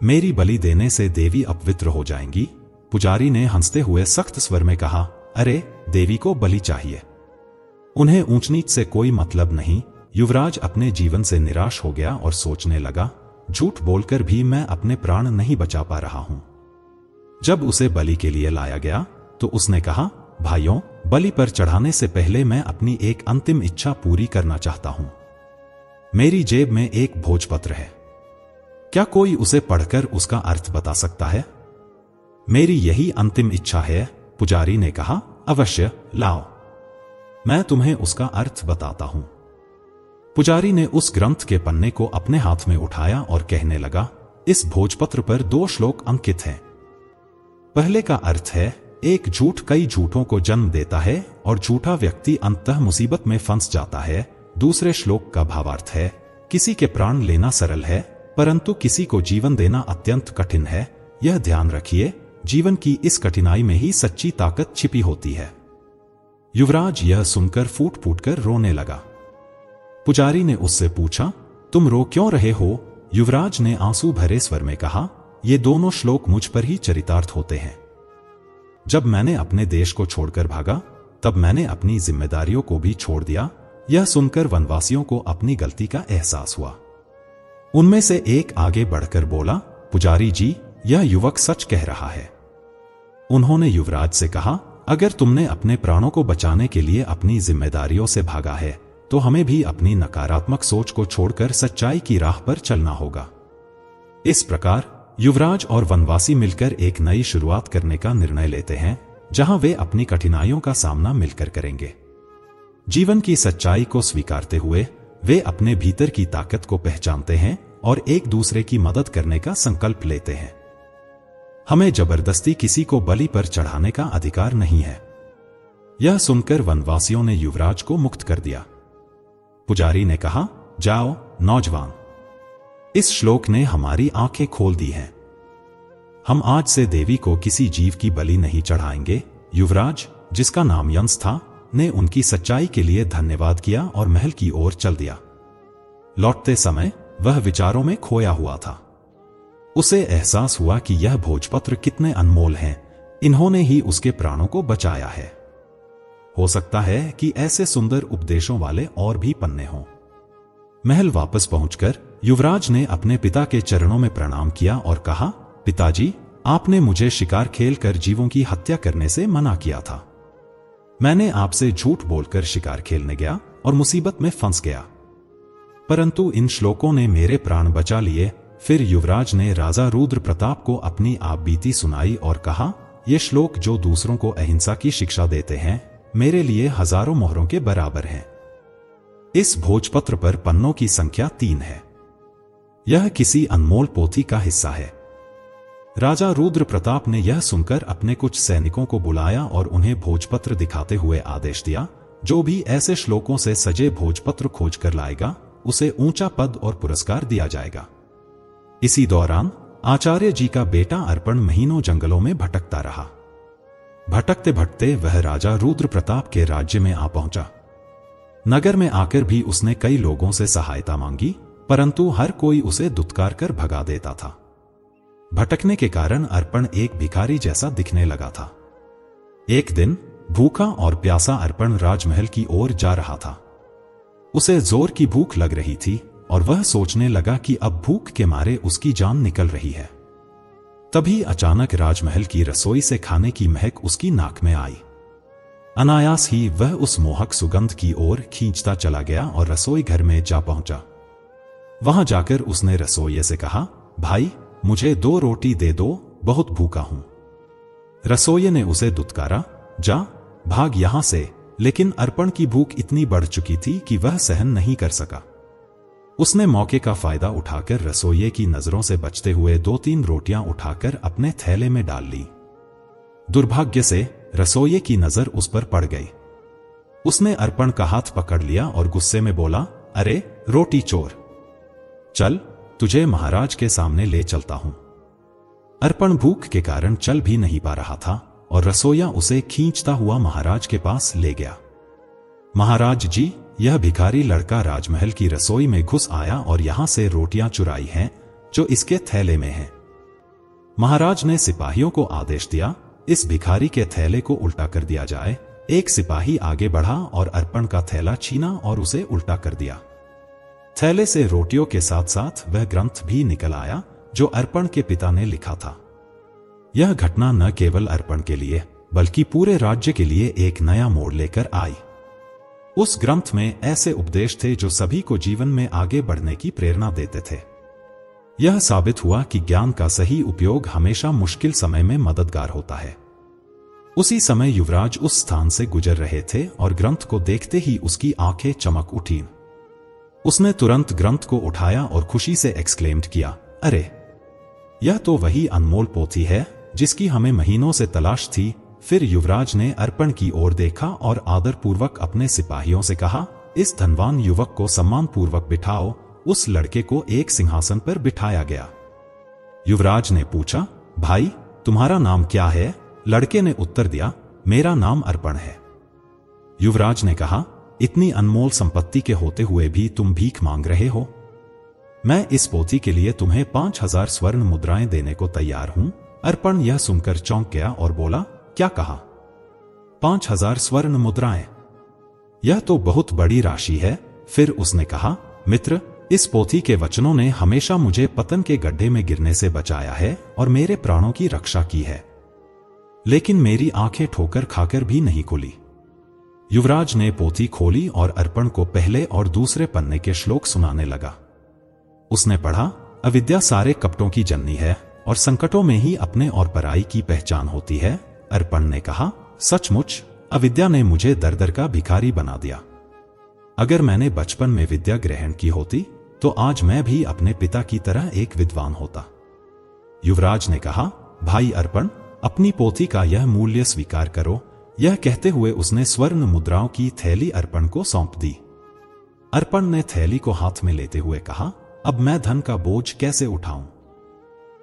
मेरी बलि देने से देवी अपवित्र हो जाएंगी। पुजारी ने हंसते हुए सख्त स्वर में कहा, अरे, देवी को बलि चाहिए, उन्हें ऊंच नीच से कोई मतलब नहीं। युवराज अपने जीवन से निराश हो गया और सोचने लगा, झूठ बोलकर भी मैं अपने प्राण नहीं बचा पा रहा हूं। जब उसे बलि के लिए लाया गया तो उसने कहा, भाइयों, बलि पर चढ़ाने से पहले मैं अपनी एक अंतिम इच्छा पूरी करना चाहता हूं। मेरी जेब में एक भोजपत्र है। क्या कोई उसे पढ़कर उसका अर्थ बता सकता है? मेरी यही अंतिम इच्छा है। पुजारी ने कहा, अवश्य लाओ, मैं तुम्हें उसका अर्थ बताता हूं। पुजारी ने उस ग्रंथ के पन्ने को अपने हाथ में उठाया और कहने लगा, इस भोजपत्र पर 2 श्लोक अंकित हैं। पहले का अर्थ है, एक झूठ कई झूठों को जन्म देता है और झूठा व्यक्ति अंततः मुसीबत में फंस जाता है। दूसरे श्लोक का भावार्थ है, किसी के प्राण लेना सरल है, परंतु किसी को जीवन देना अत्यंत कठिन है। यह ध्यान रखिए, जीवन की इस कठिनाई में ही सच्ची ताकत छिपी होती है। युवराज यह सुनकर फूट फूट कर रोने लगा। पुजारी ने उससे पूछा, तुम रो क्यों रहे हो? युवराज ने आंसू भरे स्वर में कहा, ये दोनों श्लोक मुझ पर ही चरितार्थ होते हैं। जब मैंने अपने देश को छोड़कर भागा, तब मैंने अपनी जिम्मेदारियों को भी छोड़ दिया। यह सुनकर वनवासियों को अपनी गलती का एहसास हुआ। उनमें से एक आगे बढ़कर बोला, पुजारी जी, यह युवक सच कह रहा है। उन्होंने युवराज से कहा, अगर तुमने अपने प्राणों को बचाने के लिए अपनी जिम्मेदारियों से भागा है, तो हमें भी अपनी नकारात्मक सोच को छोड़कर सच्चाई की राह पर चलना होगा। इस प्रकार युवराज और वनवासी मिलकर एक नई शुरुआत करने का निर्णय लेते हैं, जहां वे अपनी कठिनाइयों का सामना मिलकर करेंगे। जीवन की सच्चाई को स्वीकारते हुए वे अपने भीतर की ताकत को पहचानते हैं और एक दूसरे की मदद करने का संकल्प लेते हैं। हमें जबरदस्ती किसी को बलि पर चढ़ाने का अधिकार नहीं है। यह सुनकर वनवासियों ने युवराज को मुक्त कर दिया। पुजारी ने कहा, जाओ नौजवान, इस श्लोक ने हमारी आंखें खोल दी हैं। हम आज से देवी को किसी जीव की बलि नहीं चढ़ाएंगे। युवराज, जिसका नाम यंस था, ने उनकी सच्चाई के लिए धन्यवाद किया और महल की ओर चल दिया। लौटते समय वह विचारों में खोया हुआ था। उसे एहसास हुआ कि यह भोजपत्र कितने अनमोल हैं, इन्होंने ही उसके प्राणों को बचाया है। हो सकता है कि ऐसे सुंदर उपदेशों वाले और भी पन्ने हों। महल वापस पहुंचकर युवराज ने अपने पिता के चरणों में प्रणाम किया और कहा, पिताजी, आपने मुझे शिकार खेलकर जीवों की हत्या करने से मना किया था। मैंने आपसे झूठ बोलकर शिकार खेलने गया और मुसीबत में फंस गया, परंतु इन श्लोकों ने मेरे प्राण बचा लिए। फिर युवराज ने राजा रुद्र प्रताप को अपनी आप बीती सुनाई और कहा, ये श्लोक जो दूसरों को अहिंसा की शिक्षा देते हैं, मेरे लिए हजारों मोहरों के बराबर हैं। इस भोजपत्र पर पन्नों की संख्या 3 है। यह किसी अनमोल पोथी का हिस्सा है। राजा रुद्र प्रताप ने यह सुनकर अपने कुछ सैनिकों को बुलाया और उन्हें भोजपत्र दिखाते हुए आदेश दिया, जो भी ऐसे श्लोकों से सजे भोजपत्र खोज कर लाएगा उसे ऊंचा पद और पुरस्कार दिया जाएगा। इसी दौरान आचार्य जी का बेटा अर्पण महीनों जंगलों में भटकता रहा। भटकते भटकते वह राजा रुद्र प्रताप के राज्य में आ पहुंचा। नगर में आकर भी उसने कई लोगों से सहायता मांगी, परंतु हर कोई उसे दुत्कार कर भगा देता था। भटकने के कारण अर्पण एक भिखारी जैसा दिखने लगा था। एक दिन भूखा और प्यासा अर्पण राजमहल की ओर जा रहा था। उसे जोर की भूख लग रही थी और वह सोचने लगा कि अब भूख के मारे उसकी जान निकल रही है। तभी अचानक राजमहल की रसोई से खाने की महक उसकी नाक में आई। अनायास ही वह उस मोहक सुगंध की ओर खींचता चला गया और रसोई घर में जा पहुंचा। वहां जाकर उसने रसोइये से कहा, भाई मुझे 2 रोटी दे दो, बहुत भूखा हूं। रसोइये ने उसे दुत्कारा, जा भाग यहां से, लेकिन अर्पण की भूख इतनी बढ़ चुकी थी कि वह सहन नहीं कर सका। उसने मौके का फायदा उठाकर रसोइये की नजरों से बचते हुए 2-3 रोटियां उठाकर अपने थैले में डाल ली। दुर्भाग्य से रसोइये की नजर उस पर पड़ गई। उसने अर्पण का हाथ पकड़ लिया और गुस्से में बोला, अरे रोटी चोर, चल तुझे महाराज के सामने ले चलता हूं। अर्पण भूख के कारण चल भी नहीं पा रहा था और रसोइया उसे खींचता हुआ महाराज के पास ले गया। महाराज जी, यह भिखारी लड़का राजमहल की रसोई में घुस आया और यहां से रोटियां चुराई हैं जो इसके थैले में हैं। महाराज ने सिपाहियों को आदेश दिया, इस भिखारी के थैले को उल्टा कर दिया जाए। एक सिपाही आगे बढ़ा और अर्पण का थैला छीना और उसे उल्टा कर दिया। थैले से रोटियों के साथ साथ वह ग्रंथ भी निकल आया जो अर्पण के पिता ने लिखा था। यह घटना न केवल अर्पण के लिए बल्कि पूरे राज्य के लिए एक नया मोड़ लेकर आई। उस ग्रंथ में ऐसे उपदेश थे जो सभी को जीवन में आगे बढ़ने की प्रेरणा देते थे। यह साबित हुआ कि ज्ञान का सही उपयोग हमेशा मुश्किल समय में मददगार होता है। उसी समय युवराज उस स्थान से गुजर रहे थे और ग्रंथ को देखते ही उसकी आंखें चमक उठीं। उसने तुरंत ग्रंथ को उठाया और खुशी से एक्सक्लेम्ड किया, अरे यह तो वही अनमोल पोथी है जिसकी हमें महीनों से तलाश थी। फिर युवराज ने अर्पण की ओर देखा और आदरपूर्वक अपने सिपाहियों से कहा, इस धनवान युवक को सम्मानपूर्वक बिठाओ। उस लड़के को एक सिंहासन पर बिठाया गया। युवराज ने पूछा, भाई तुम्हारा नाम क्या है? लड़के ने उत्तर दिया, मेरा नाम अर्पण है। युवराज ने कहा, इतनी अनमोल संपत्ति के होते हुए भी तुम भीख मांग रहे हो? मैं इस पोथी के लिए तुम्हें 5000 स्वर्ण मुद्राएं देने को तैयार हूं। अर्पण यह सुनकर चौंक गया और बोला, क्या कहा? 5000 स्वर्ण मुद्राएं? यह तो बहुत बड़ी राशि है। फिर उसने कहा, मित्र, इस पोथी के वचनों ने हमेशा मुझे पतन के गड्ढे में गिरने से बचाया है और मेरे प्राणों की रक्षा की है, लेकिन मेरी आंखें ठोकर खाकर भी नहीं खुली। युवराज ने पोथी खोली और अर्पण को पहले और दूसरे पन्ने के श्लोक सुनाने लगा। उसने पढ़ा, अविद्या सारे कपटों की जननी है और संकटों में ही अपने और पराई की पहचान होती है। अर्पण ने कहा, सचमुच अविद्या ने मुझे दर दर का भिखारी बना दिया। अगर मैंने बचपन में विद्या ग्रहण की होती तो आज मैं भी अपने पिता की तरह एक विद्वान होता। युवराज ने कहा, भाई अर्पण, अपनी पोथी का यह मूल्य स्वीकार करो। यह कहते हुए उसने स्वर्ण मुद्राओं की थैली अर्पण को सौंप दी। अर्पण ने थैली को हाथ में लेते हुए कहा, अब मैं धन का बोझ कैसे उठाऊं?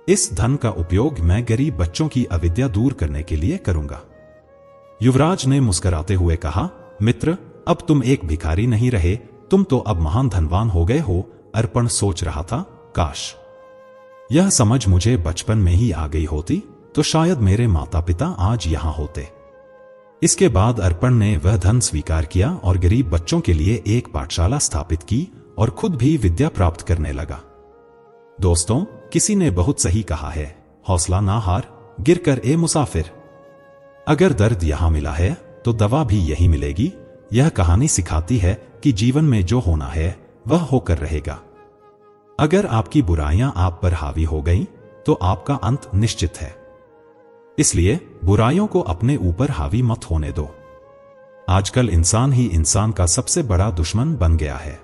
इस धन का उपयोग मैं गरीब बच्चों की अविद्या दूर करने के लिए करूंगा। युवराज ने मुस्कुराते हुए कहा, मित्र, अब तुम एक भिखारी नहीं रहे, तुम तो अब महान धनवान हो गए हो। अर्पण सोच रहा था, काश यह समझ मुझे बचपन में ही आ गई होती तो शायद मेरे माता पिता आज यहां होते। इसके बाद अर्पण ने वह धन स्वीकार किया और गरीब बच्चों के लिए एक पाठशाला स्थापित की और खुद भी विद्या प्राप्त करने लगा। दोस्तों, किसी ने बहुत सही कहा है, हौसला ना हार, गिरकर ए मुसाफिर। अगर दर्द यहां मिला है तो दवा भी यही मिलेगी। यह कहानी सिखाती है कि जीवन में जो होना है वह होकर रहेगा। अगर आपकी बुराइयां आप पर हावी हो गईं तो आपका अंत निश्चित है। इसलिए बुराइयों को अपने ऊपर हावी मत होने दो। आजकल इंसान ही इंसान का सबसे बड़ा दुश्मन बन गया है।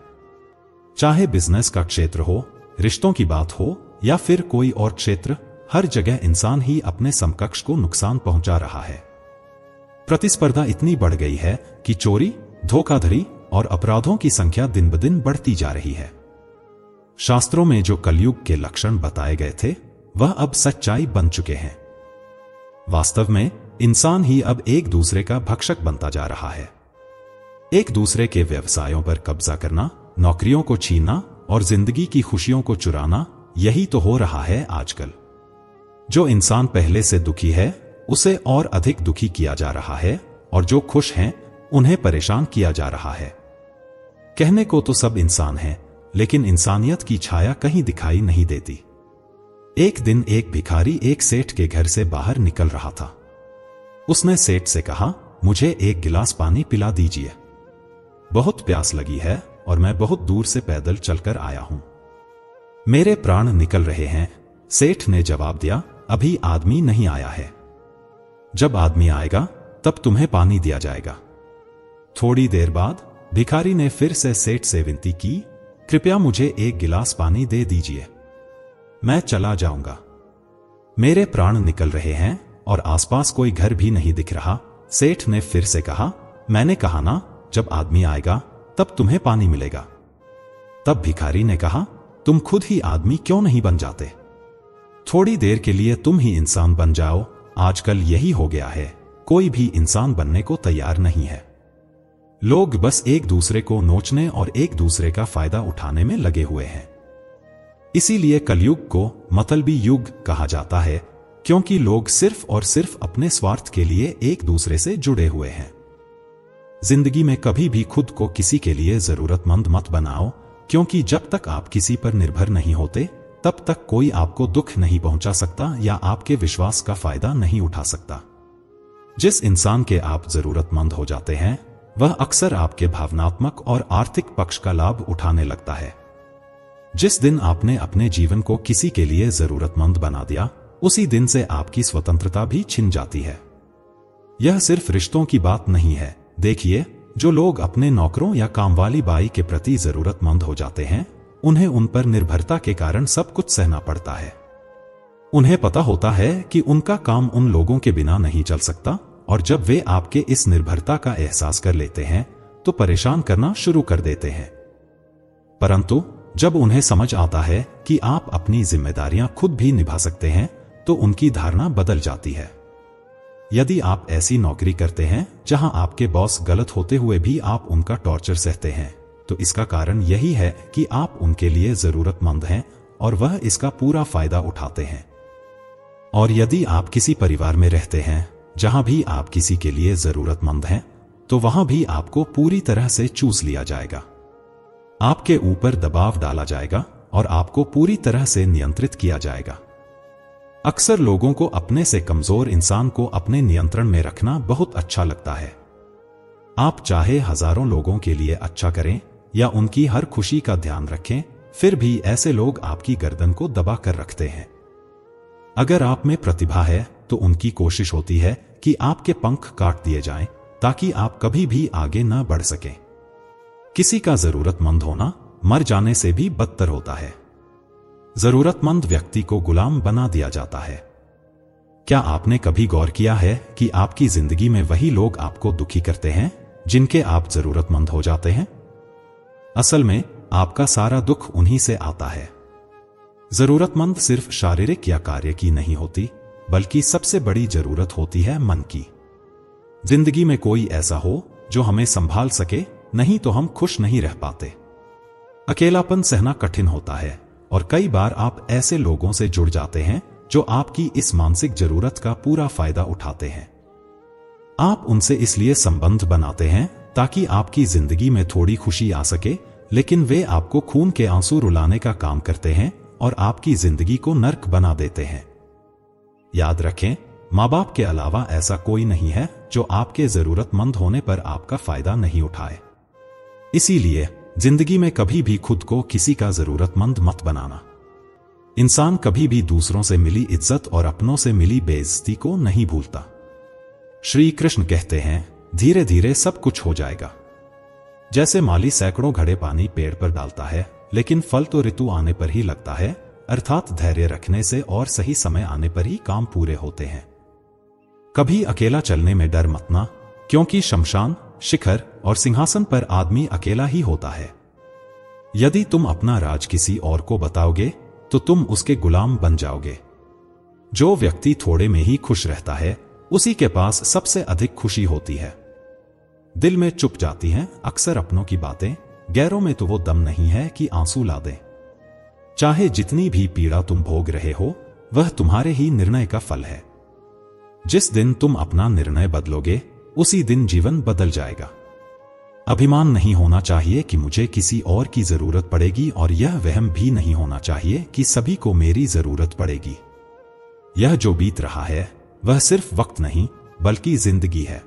चाहे बिजनेस का क्षेत्र हो, रिश्तों की बात हो या फिर कोई और क्षेत्र, हर जगह इंसान ही अपने समकक्ष को नुकसान पहुंचा रहा है। प्रतिस्पर्धा इतनी बढ़ गई है कि चोरी, धोखाधड़ी और अपराधों की संख्या दिन ब दिन बढ़ती जा रही है। शास्त्रों में जो कलयुग के लक्षण बताए गए थे वह अब सच्चाई बन चुके हैं। वास्तव में इंसान ही अब एक दूसरे का भक्षक बनता जा रहा है। एक दूसरे के व्यवसायों पर कब्जा करना, नौकरियों को छीनना और जिंदगी की खुशियों को चुराना, यही तो हो रहा है आजकल। जो इंसान पहले से दुखी है उसे और अधिक दुखी किया जा रहा है और जो खुश हैं उन्हें परेशान किया जा रहा है। कहने को तो सब इंसान हैं, लेकिन इंसानियत की छाया कहीं दिखाई नहीं देती। एक दिन एक भिखारी एक सेठ के घर से बाहर निकल रहा था। उसने सेठ से कहा, मुझे एक गिलास पानी पिला दीजिए, बहुत प्यास लगी है और मैं बहुत दूर से पैदल चलकर आया हूं, मेरे प्राण निकल रहे हैं। सेठ ने जवाब दिया, अभी आदमी नहीं आया है, जब आदमी आएगा तब तुम्हें पानी दिया जाएगा। थोड़ी देर बाद भिखारी ने फिर से सेठ से विनती की, कृपया मुझे एक गिलास पानी दे दीजिए, मैं चला जाऊंगा, मेरे प्राण निकल रहे हैं और आसपास कोई घर भी नहीं दिख रहा। सेठ ने फिर से कहा, मैंने कहा ना, जब आदमी आएगा तब तुम्हें पानी मिलेगा। तब भिखारी ने कहा, तुम खुद ही आदमी क्यों नहीं बन जाते? थोड़ी देर के लिए तुम ही इंसान बन जाओ। आजकल यही हो गया है, कोई भी इंसान बनने को तैयार नहीं है। लोग बस एक दूसरे को नोचने और एक दूसरे का फायदा उठाने में लगे हुए हैं। इसीलिए कलयुग को मतलबी युग कहा जाता है, क्योंकि लोग सिर्फ और सिर्फ अपने स्वार्थ के लिए एक दूसरे से जुड़े हुए हैं। जिंदगी में कभी भी खुद को किसी के लिए जरूरतमंद मत बनाओ, क्योंकि जब तक आप किसी पर निर्भर नहीं होते तब तक कोई आपको दुख नहीं पहुंचा सकता या आपके विश्वास का फायदा नहीं उठा सकता। जिस इंसान के आप जरूरतमंद हो जाते हैं वह अक्सर आपके भावनात्मक और आर्थिक पक्ष का लाभ उठाने लगता है। जिस दिन आपने अपने जीवन को किसी के लिए जरूरतमंद बना दिया, उसी दिन से आपकी स्वतंत्रता भी छिन जाती है। यह सिर्फ रिश्तों की बात नहीं है। देखिए, जो लोग अपने नौकरों या कामवाली बाई के प्रति जरूरतमंद हो जाते हैं, उन्हें उन पर निर्भरता के कारण सब कुछ सहना पड़ता है। उन्हें पता होता है कि उनका काम उन लोगों के बिना नहीं चल सकता, और जब वे आपके इस निर्भरता का एहसास कर लेते हैं तो परेशान करना शुरू कर देते हैं। परंतु जब उन्हें समझ आता है कि आप अपनी जिम्मेदारियां खुद भी निभा सकते हैं तो उनकी धारणा बदल जाती है। यदि आप ऐसी नौकरी करते हैं जहां आपके बॉस गलत होते हुए भी आप उनका टॉर्चर सहते हैं, तो इसका कारण यही है कि आप उनके लिए जरूरतमंद हैं और वह इसका पूरा फायदा उठाते हैं। और यदि आप किसी परिवार में रहते हैं जहां भी आप किसी के लिए जरूरतमंद हैं, तो वहां भी आपको पूरी तरह से चूस लिया जाएगा। आपके ऊपर दबाव डाला जाएगा और आपको पूरी तरह से नियंत्रित किया जाएगा। अक्सर लोगों को अपने से कमजोर इंसान को अपने नियंत्रण में रखना बहुत अच्छा लगता है। आप चाहे हजारों लोगों के लिए अच्छा करें या उनकी हर खुशी का ध्यान रखें, फिर भी ऐसे लोग आपकी गर्दन को दबा कर रखते हैं। अगर आप में प्रतिभा है तो उनकी कोशिश होती है कि आपके पंख काट दिए जाएं ताकि आप कभी भी आगे न बढ़ सकें। किसी का जरूरतमंद होना मर जाने से भी बदतर होता है। जरूरतमंद व्यक्ति को गुलाम बना दिया जाता है। क्या आपने कभी गौर किया है कि आपकी जिंदगी में वही लोग आपको दुखी करते हैं जिनके आप जरूरतमंद हो जाते हैं? असल में आपका सारा दुख उन्हीं से आता है। जरूरतमंद सिर्फ शारीरिक या कार्य की नहीं होती, बल्कि सबसे बड़ी जरूरत होती है मन की। जिंदगी में कोई ऐसा हो जो हमें संभाल सके, नहीं तो हम खुश नहीं रह पाते। अकेलापन सहना कठिन होता है और कई बार आप ऐसे लोगों से जुड़ जाते हैं जो आपकी इस मानसिक जरूरत का पूरा फायदा उठाते हैं। आप उनसे इसलिए संबंध बनाते हैं ताकि आपकी जिंदगी में थोड़ी खुशी आ सके, लेकिन वे आपको खून के आंसू रुलाने का काम करते हैं और आपकी जिंदगी को नर्क बना देते हैं। याद रखें, माँ बाप के अलावा ऐसा कोई नहीं है जो आपके जरूरतमंद होने पर आपका फायदा नहीं उठाए। इसीलिए जिंदगी में कभी भी खुद को किसी का जरूरतमंद मत बनाना। इंसान कभी भी दूसरों से मिली इज्जत और अपनों से मिली बेइज्जती को नहीं भूलता। श्री कृष्ण कहते हैं, धीरे धीरे सब कुछ हो जाएगा। जैसे माली सैकड़ों घड़े पानी पेड़ पर डालता है, लेकिन फल तो ऋतु आने पर ही लगता है, अर्थात धैर्य रखने से और सही समय आने पर ही काम पूरे होते हैं। कभी अकेला चलने में डर मत ना, क्योंकि शमशान, शिखर और सिंहासन पर आदमी अकेला ही होता है। यदि तुम अपना राज किसी और को बताओगे तो तुम उसके गुलाम बन जाओगे। जो व्यक्ति थोड़े में ही खुश रहता है, उसी के पास सबसे अधिक खुशी होती है। दिल में चुप जाती हैं अक्सर अपनों की बातें, गैरों में तो वो दम नहीं है कि आंसू ला दें। चाहे जितनी भी पीड़ा तुम भोग रहे हो, वह तुम्हारे ही निर्णय का फल है। जिस दिन तुम अपना निर्णय बदलोगे, उसी दिन जीवन बदल जाएगा। अभिमान नहीं होना चाहिए कि मुझे किसी और की जरूरत पड़ेगी, और यह वहम भी नहीं होना चाहिए कि सभी को मेरी जरूरत पड़ेगी। यह जो बीत रहा है वह सिर्फ वक्त नहीं बल्कि जिंदगी है।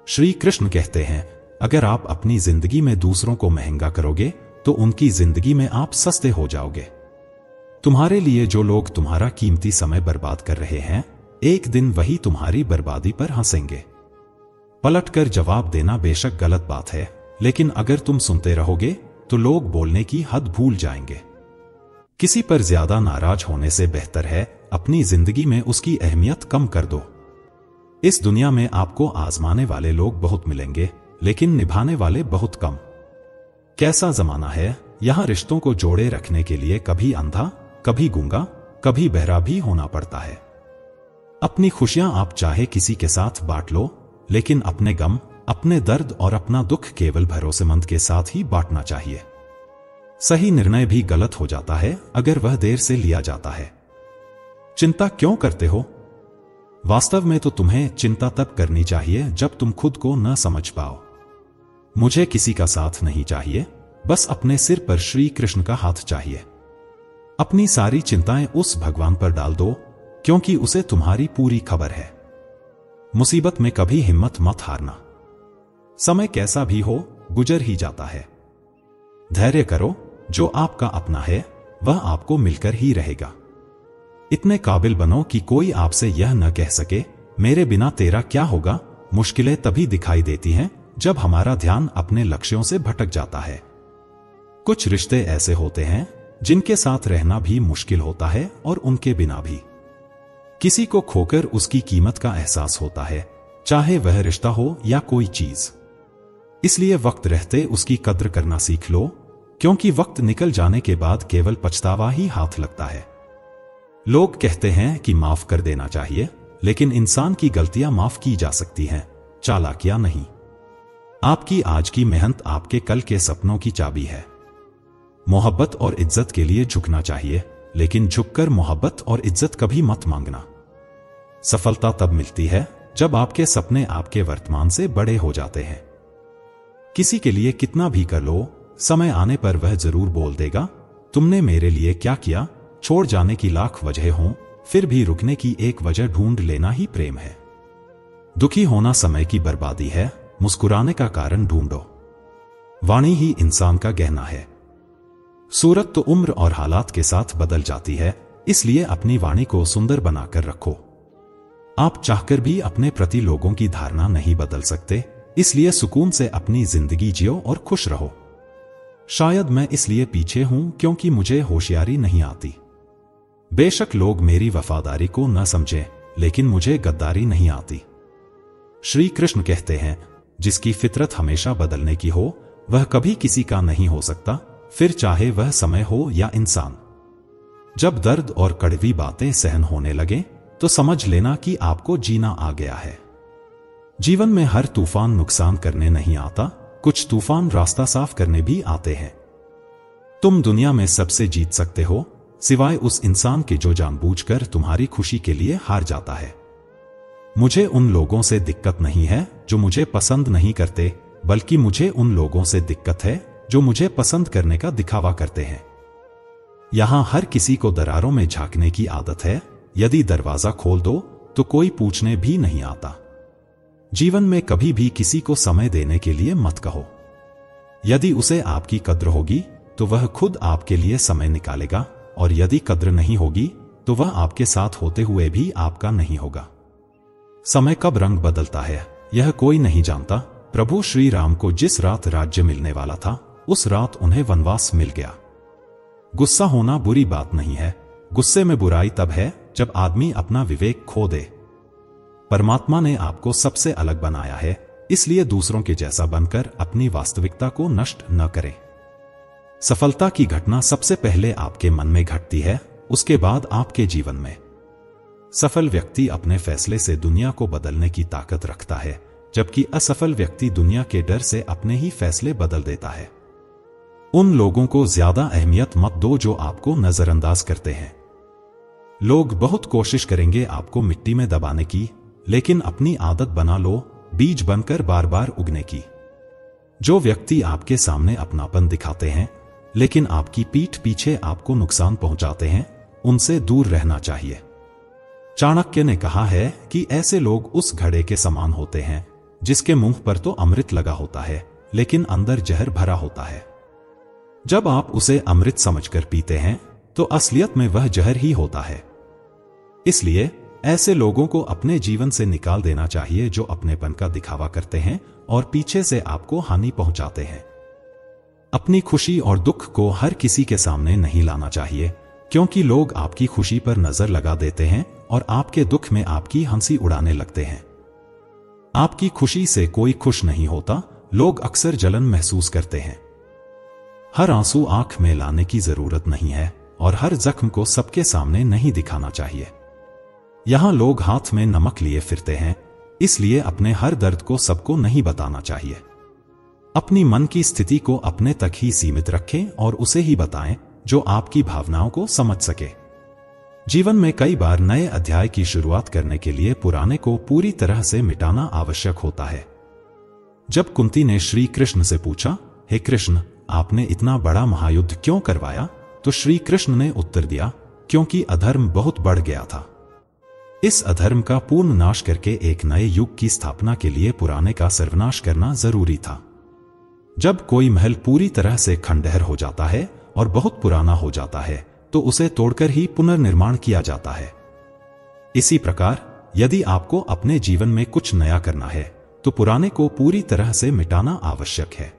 श्री कृष्ण कहते हैं, अगर आप अपनी जिंदगी में दूसरों को महंगा करोगे तो उनकी जिंदगी में आप सस्ते हो जाओगे। तुम्हारे लिए जो लोग तुम्हारा कीमती समय बर्बाद कर रहे हैं, एक दिन वही तुम्हारी बर्बादी पर हंसेंगे। पलटकर जवाब देना बेशक गलत बात है, लेकिन अगर तुम सुनते रहोगे तो लोग बोलने की हद भूल जाएंगे। किसी पर ज्यादा नाराज होने से बेहतर है अपनी जिंदगी में उसकी अहमियत कम कर दो। इस दुनिया में आपको आजमाने वाले लोग बहुत मिलेंगे, लेकिन निभाने वाले बहुत कम। कैसा जमाना है, यहां रिश्तों को जोड़े रखने के लिए कभी अंधा, कभी गूंगा, कभी बहरा भी होना पड़ता है। अपनी खुशियां आप चाहे किसी के साथ बांट लो, लेकिन अपने गम, अपने दर्द और अपना दुख केवल भरोसेमंद के साथ ही बांटना चाहिए। सही निर्णय भी गलत हो जाता है अगर वह देर से लिया जाता है। चिंता क्यों करते हो? वास्तव में तो तुम्हें चिंता तब करनी चाहिए जब तुम खुद को न समझ पाओ। मुझे किसी का साथ नहीं चाहिए, बस अपने सिर पर श्री कृष्ण का हाथ चाहिए। अपनी सारी चिंताएं उस भगवान पर डाल दो, क्योंकि उसे तुम्हारी पूरी खबर है। मुसीबत में कभी हिम्मत मत हारना। समय कैसा भी हो, गुजर ही जाता है। धैर्य करो, जो आपका अपना है वह आपको मिलकर ही रहेगा। इतने काबिल बनो कि कोई आपसे यह न कह सके, मेरे बिना तेरा क्या होगा। मुश्किलें तभी दिखाई देती हैं जब हमारा ध्यान अपने लक्ष्यों से भटक जाता है। कुछ रिश्ते ऐसे होते हैं जिनके साथ रहना भी मुश्किल होता है और उनके बिना भी। किसी को खोकर उसकी कीमत का एहसास होता है, चाहे वह रिश्ता हो या कोई चीज। इसलिए वक्त रहते उसकी कद्र करना सीख लो, क्योंकि वक्त निकल जाने के बाद केवल पछतावा ही हाथ लगता है। लोग कहते हैं कि माफ कर देना चाहिए, लेकिन इंसान की गलतियां माफ की जा सकती हैं, चालाकियां नहीं। आपकी आज की मेहनत आपके कल के सपनों की चाबी है। मोहब्बत और इज्जत के लिए झुकना चाहिए, लेकिन झुककर मोहब्बत और इज्जत कभी मत मांगना। सफलता तब मिलती है जब आपके सपने आपके वर्तमान से बड़े हो जाते हैं। किसी के लिए कितना भी कर लो, समय आने पर वह जरूर बोल देगा, तुमने मेरे लिए क्या किया। छोड़ जाने की लाख वजह हों, फिर भी रुकने की एक वजह ढूंढ लेना ही प्रेम है। दुखी होना समय की बर्बादी है, मुस्कुराने का कारण ढूंढो। वाणी ही इंसान का गहना है। सूरत तो उम्र और हालात के साथ बदल जाती है, इसलिए अपनी वाणी को सुंदर बनाकर रखो। आप चाहकर भी अपने प्रति लोगों की धारणा नहीं बदल सकते, इसलिए सुकून से अपनी जिंदगी जियो और खुश रहो। शायद मैं इसलिए पीछे हूं क्योंकि मुझे होशियारी नहीं आती। बेशक लोग मेरी वफादारी को न समझें, लेकिन मुझे गद्दारी नहीं आती। श्री कृष्ण कहते हैं, जिसकी फितरत हमेशा बदलने की हो, वह कभी किसी का नहीं हो सकता, फिर चाहे वह समय हो या इंसान। जब दर्द और कड़वी बातें सहन होने लगे तो समझ लेना कि आपको जीना आ गया है। जीवन में हर तूफान नुकसान करने नहीं आता, कुछ तूफान रास्ता साफ करने भी आते हैं। तुम दुनिया में सबसे जीत सकते हो, सिवाय उस इंसान के जो जानबूझकर तुम्हारी खुशी के लिए हार जाता है। मुझे उन लोगों से दिक्कत नहीं है जो मुझे पसंद नहीं करते, बल्कि मुझे उन लोगों से दिक्कत है जो मुझे पसंद करने का दिखावा करते हैं। यहां हर किसी को दरारों में झांकने की आदत है, यदि दरवाजा खोल दो तो कोई पूछने भी नहीं आता। जीवन में कभी भी किसी को समय देने के लिए मत कहो। यदि उसे आपकी कद्र होगी तो वह खुद आपके लिए समय निकालेगा, और यदि कद्र नहीं होगी तो वह आपके साथ होते हुए भी आपका नहीं होगा। समय कब रंग बदलता है यह कोई नहीं जानता। प्रभु श्री राम को जिस रात राज्य मिलने वाला था, उस रात उन्हें वनवास मिल गया। गुस्सा होना बुरी बात नहीं है, गुस्से में बुराई तब है जब आदमी अपना विवेक खो दे। परमात्मा ने आपको सबसे अलग बनाया है, इसलिए दूसरों के जैसा बनकर अपनी वास्तविकता को नष्ट न करें। सफलता की घटना सबसे पहले आपके मन में घटती है, उसके बाद आपके जीवन में। सफल व्यक्ति अपने फैसले से दुनिया को बदलने की ताकत रखता है, जबकि असफल व्यक्ति दुनिया के डर से अपने ही फैसले बदल देता है। उन लोगों को ज्यादा अहमियत मत दो जो आपको नजरअंदाज करते हैं। लोग बहुत कोशिश करेंगे आपको मिट्टी में दबाने की, लेकिन अपनी आदत बना लो बीज बनकर बार बार उगने की। जो व्यक्ति आपके सामने अपनापन दिखाते हैं लेकिन आपकी पीठ पीछे आपको नुकसान पहुंचाते हैं, उनसे दूर रहना चाहिए। चाणक्य ने कहा है कि ऐसे लोग उस घड़े के समान होते हैं जिसके मुंह पर तो अमृत लगा होता है लेकिन अंदर जहर भरा होता है। जब आप उसे अमृत समझकर पीते हैं तो असलियत में वह जहर ही होता है। इसलिए ऐसे लोगों को अपने जीवन से निकाल देना चाहिए जो अपनेपन का दिखावा करते हैं और पीछे से आपको हानि पहुंचाते हैं। अपनी खुशी और दुख को हर किसी के सामने नहीं लाना चाहिए, क्योंकि लोग आपकी खुशी पर नजर लगा देते हैं और आपके दुख में आपकी हंसी उड़ाने लगते हैं। आपकी खुशी से कोई खुश नहीं होता, लोग अक्सर जलन महसूस करते हैं। हर आंसू आंख में लाने की जरूरत नहीं है और हर जख्म को सबके सामने नहीं दिखाना चाहिए। यहां लोग हाथ में नमक लिए फिरते हैं, इसलिए अपने हर दर्द को सबको नहीं बताना चाहिए। अपनी मन की स्थिति को अपने तक ही सीमित रखें और उसे ही बताएं जो आपकी भावनाओं को समझ सके। जीवन में कई बार नए अध्याय की शुरुआत करने के लिए पुराने को पूरी तरह से मिटाना आवश्यक होता है। जब कुंती ने श्री कृष्ण से पूछा, हे कृष्ण, आपने इतना बड़ा महायुद्ध क्यों करवाया? तो श्री कृष्ण ने उत्तर दिया, क्योंकि अधर्म बहुत बढ़ गया था। इस अधर्म का पूर्ण नाश करके एक नए युग की स्थापना के लिए पुराने का सर्वनाश करना जरूरी था। जब कोई महल पूरी तरह से खंडहर हो जाता है और बहुत पुराना हो जाता है तो उसे तोड़कर ही पुनर्निर्माण किया जाता है। इसी प्रकार यदि आपको अपने जीवन में कुछ नया करना है तो पुराने को पूरी तरह से मिटाना आवश्यक है।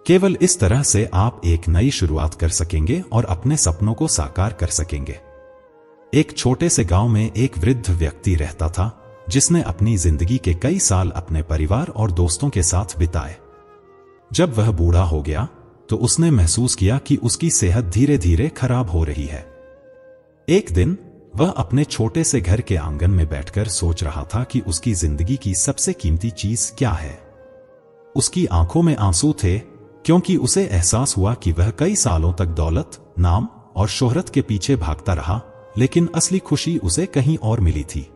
केवल इस तरह से आप एक नई शुरुआत कर सकेंगे और अपने सपनों को साकार कर सकेंगे। एक छोटे से गांव में एक वृद्ध व्यक्ति रहता था जिसने अपनी जिंदगी के कई साल अपने परिवार और दोस्तों के साथ बिताए। जब वह बूढ़ा हो गया तो उसने महसूस किया कि उसकी सेहत धीरे धीरे खराब हो रही है। एक दिन वह अपने छोटे से घर के आंगन में बैठकर सोच रहा था कि उसकी जिंदगी की सबसे कीमती चीज क्या है। उसकी आंखों में आंसू थे, क्योंकि उसे एहसास हुआ कि वह कई सालों तक दौलत, नाम और शोहरत के पीछे भागता रहा, लेकिन असली खुशी उसे कहीं और मिली थी।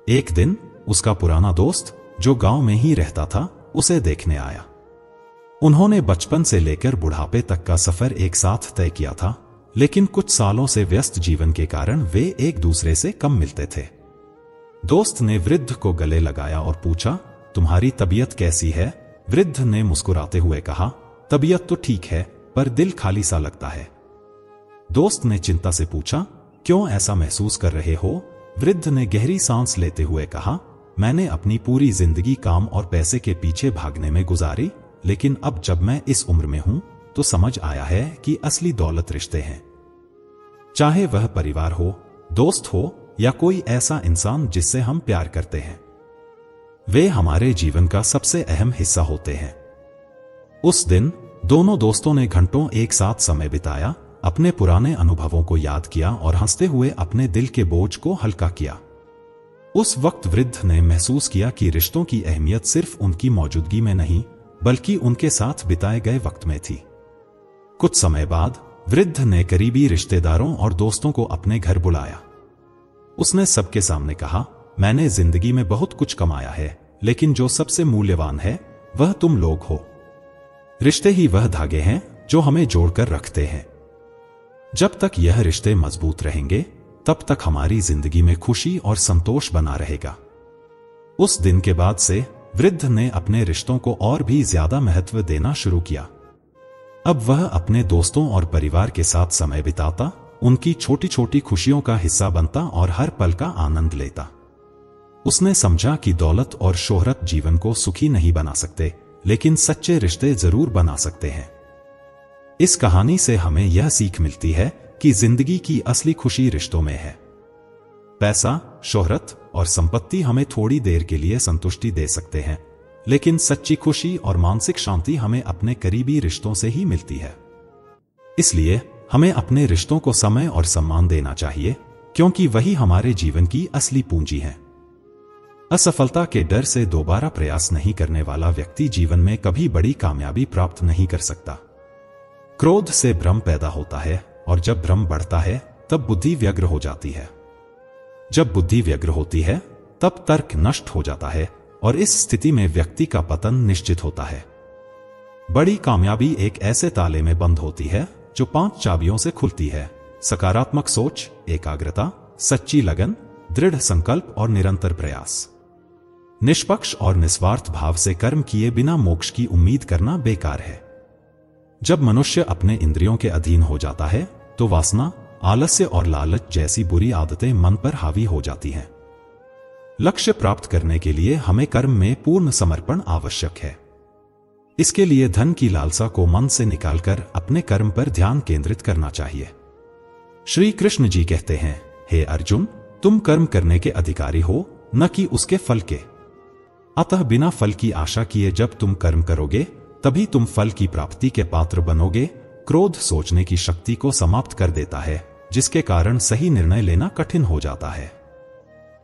एक दिन उसका पुराना दोस्त जो गांव में ही रहता था उसे देखने आया। उन्होंने बचपन से लेकर बुढ़ापे तक का सफर एक साथ तय किया था, लेकिन कुछ सालों से व्यस्त जीवन के कारण वे एक दूसरे से कम मिलते थे। दोस्त ने वृद्ध को गले लगाया और पूछा, तुम्हारी तबीयत कैसी है? वृद्ध ने मुस्कुराते हुए कहा, तबीयत तो ठीक है, पर दिल खाली सा लगता है। दोस्त ने चिंता से पूछा, क्यों ऐसा महसूस कर रहे हो? वृद्ध ने गहरी सांस लेते हुए कहा, मैंने अपनी पूरी जिंदगी काम और पैसे के पीछे भागने में गुजारी, लेकिन अब जब मैं इस उम्र में हूं तो समझ आया है कि असली दौलत रिश्ते हैं। चाहे वह परिवार हो, दोस्त हो या कोई ऐसा इंसान जिससे हम प्यार करते हैं, वे हमारे जीवन का सबसे अहम हिस्सा होते हैं। उस दिन दोनों दोस्तों ने घंटों एक साथ समय बिताया, अपने पुराने अनुभवों को याद किया और हंसते हुए अपने दिल के बोझ को हल्का किया। उस वक्त वृद्ध ने महसूस किया कि रिश्तों की अहमियत सिर्फ उनकी मौजूदगी में नहीं, बल्कि उनके साथ बिताए गए वक्त में थी। कुछ समय बाद वृद्ध ने करीबी रिश्तेदारों और दोस्तों को अपने घर बुलाया। उसने सबके सामने कहा, मैंने जिंदगी में बहुत कुछ कमाया है, लेकिन जो सबसे मूल्यवान है वह तुम लोग हो। रिश्ते ही वह धागे हैं जो हमें जोड़कर रखते हैं। जब तक यह रिश्ते मजबूत रहेंगे तब तक हमारी जिंदगी में खुशी और संतोष बना रहेगा। उस दिन के बाद से वृद्ध ने अपने रिश्तों को और भी ज्यादा महत्व देना शुरू किया। अब वह अपने दोस्तों और परिवार के साथ समय बिताता, उनकी छोटी छोटी खुशियों का हिस्सा बनता और हर पल का आनंद लेता। उसने समझा कि दौलत और शोहरत जीवन को सुखी नहीं बना सकते, लेकिन सच्चे रिश्ते जरूर बना सकते हैं। इस कहानी से हमें यह सीख मिलती है कि जिंदगी की असली खुशी रिश्तों में है। पैसा, शोहरत और संपत्ति हमें थोड़ी देर के लिए संतुष्टि दे सकते हैं, लेकिन सच्ची खुशी और मानसिक शांति हमें अपने करीबी रिश्तों से ही मिलती है। इसलिए हमें अपने रिश्तों को समय और सम्मान देना चाहिए, क्योंकि वही हमारे जीवन की असली पूंजी है। असफलता के डर से दोबारा प्रयास नहीं करने वाला व्यक्ति जीवन में कभी बड़ी कामयाबी प्राप्त नहीं कर सकता। क्रोध से भ्रम पैदा होता है, और जब भ्रम बढ़ता है तब बुद्धि व्यग्र हो जाती है। जब बुद्धि व्यग्र होती है तब तर्क नष्ट हो जाता है, और इस स्थिति में व्यक्ति का पतन निश्चित होता है। बड़ी कामयाबी एक ऐसे ताले में बंद होती है जो 5 चाबियों से खुलती है: सकारात्मक सोच, एकाग्रता, सच्ची लगन, दृढ़ संकल्प और निरंतर प्रयास। निष्पक्ष और निस्वार्थ भाव से कर्म किए बिना मोक्ष की उम्मीद करना बेकार है। जब मनुष्य अपने इंद्रियों के अधीन हो जाता है तो वासना, आलस्य और लालच जैसी बुरी आदतें मन पर हावी हो जाती हैं। लक्ष्य प्राप्त करने के लिए हमें कर्म में पूर्ण समर्पण आवश्यक है। इसके लिए धन की लालसा को मन से निकालकर अपने कर्म पर ध्यान केंद्रित करना चाहिए। श्री कृष्ण जी कहते हैं, हे अर्जुन, तुम कर्म करने के अधिकारी हो, न कि उसके फल के। अतः बिना फल की आशा किए जब तुम कर्म करोगे तभी तुम फल की प्राप्ति के पात्र बनोगे। क्रोध सोचने की शक्ति को समाप्त कर देता है, जिसके कारण सही निर्णय लेना कठिन हो जाता है।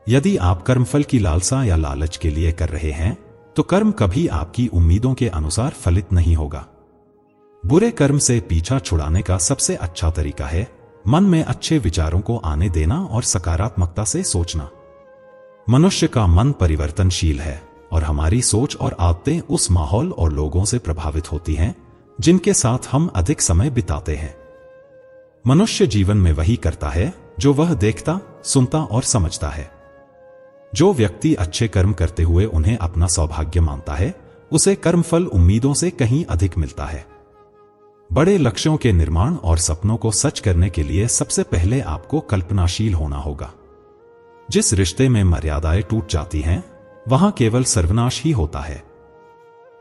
यदि आप कर्मफल की लालसा या लालच के लिए कर रहे हैं तो कर्म कभी आपकी उम्मीदों के अनुसार फलित नहीं होगा। बुरे कर्म से पीछा छुड़ाने का सबसे अच्छा तरीका है मन में अच्छे विचारों को आने देना और सकारात्मकता से सोचना। मनुष्य का मन परिवर्तनशील है, और हमारी सोच और आदतें उस माहौल और लोगों से प्रभावित होती हैं जिनके साथ हम अधिक समय बिताते हैं। मनुष्य जीवन में वही करता है जो वह देखता, सुनता और समझता है। जो व्यक्ति अच्छे कर्म करते हुए उन्हें अपना सौभाग्य मानता है, उसे कर्मफल उम्मीदों से कहीं अधिक मिलता है। बड़े लक्ष्यों के निर्माण और सपनों को सच करने के लिए सबसे पहले आपको कल्पनाशील होना होगा। जिस रिश्ते में मर्यादाएं टूट जाती हैं, वहां केवल सर्वनाश ही होता है।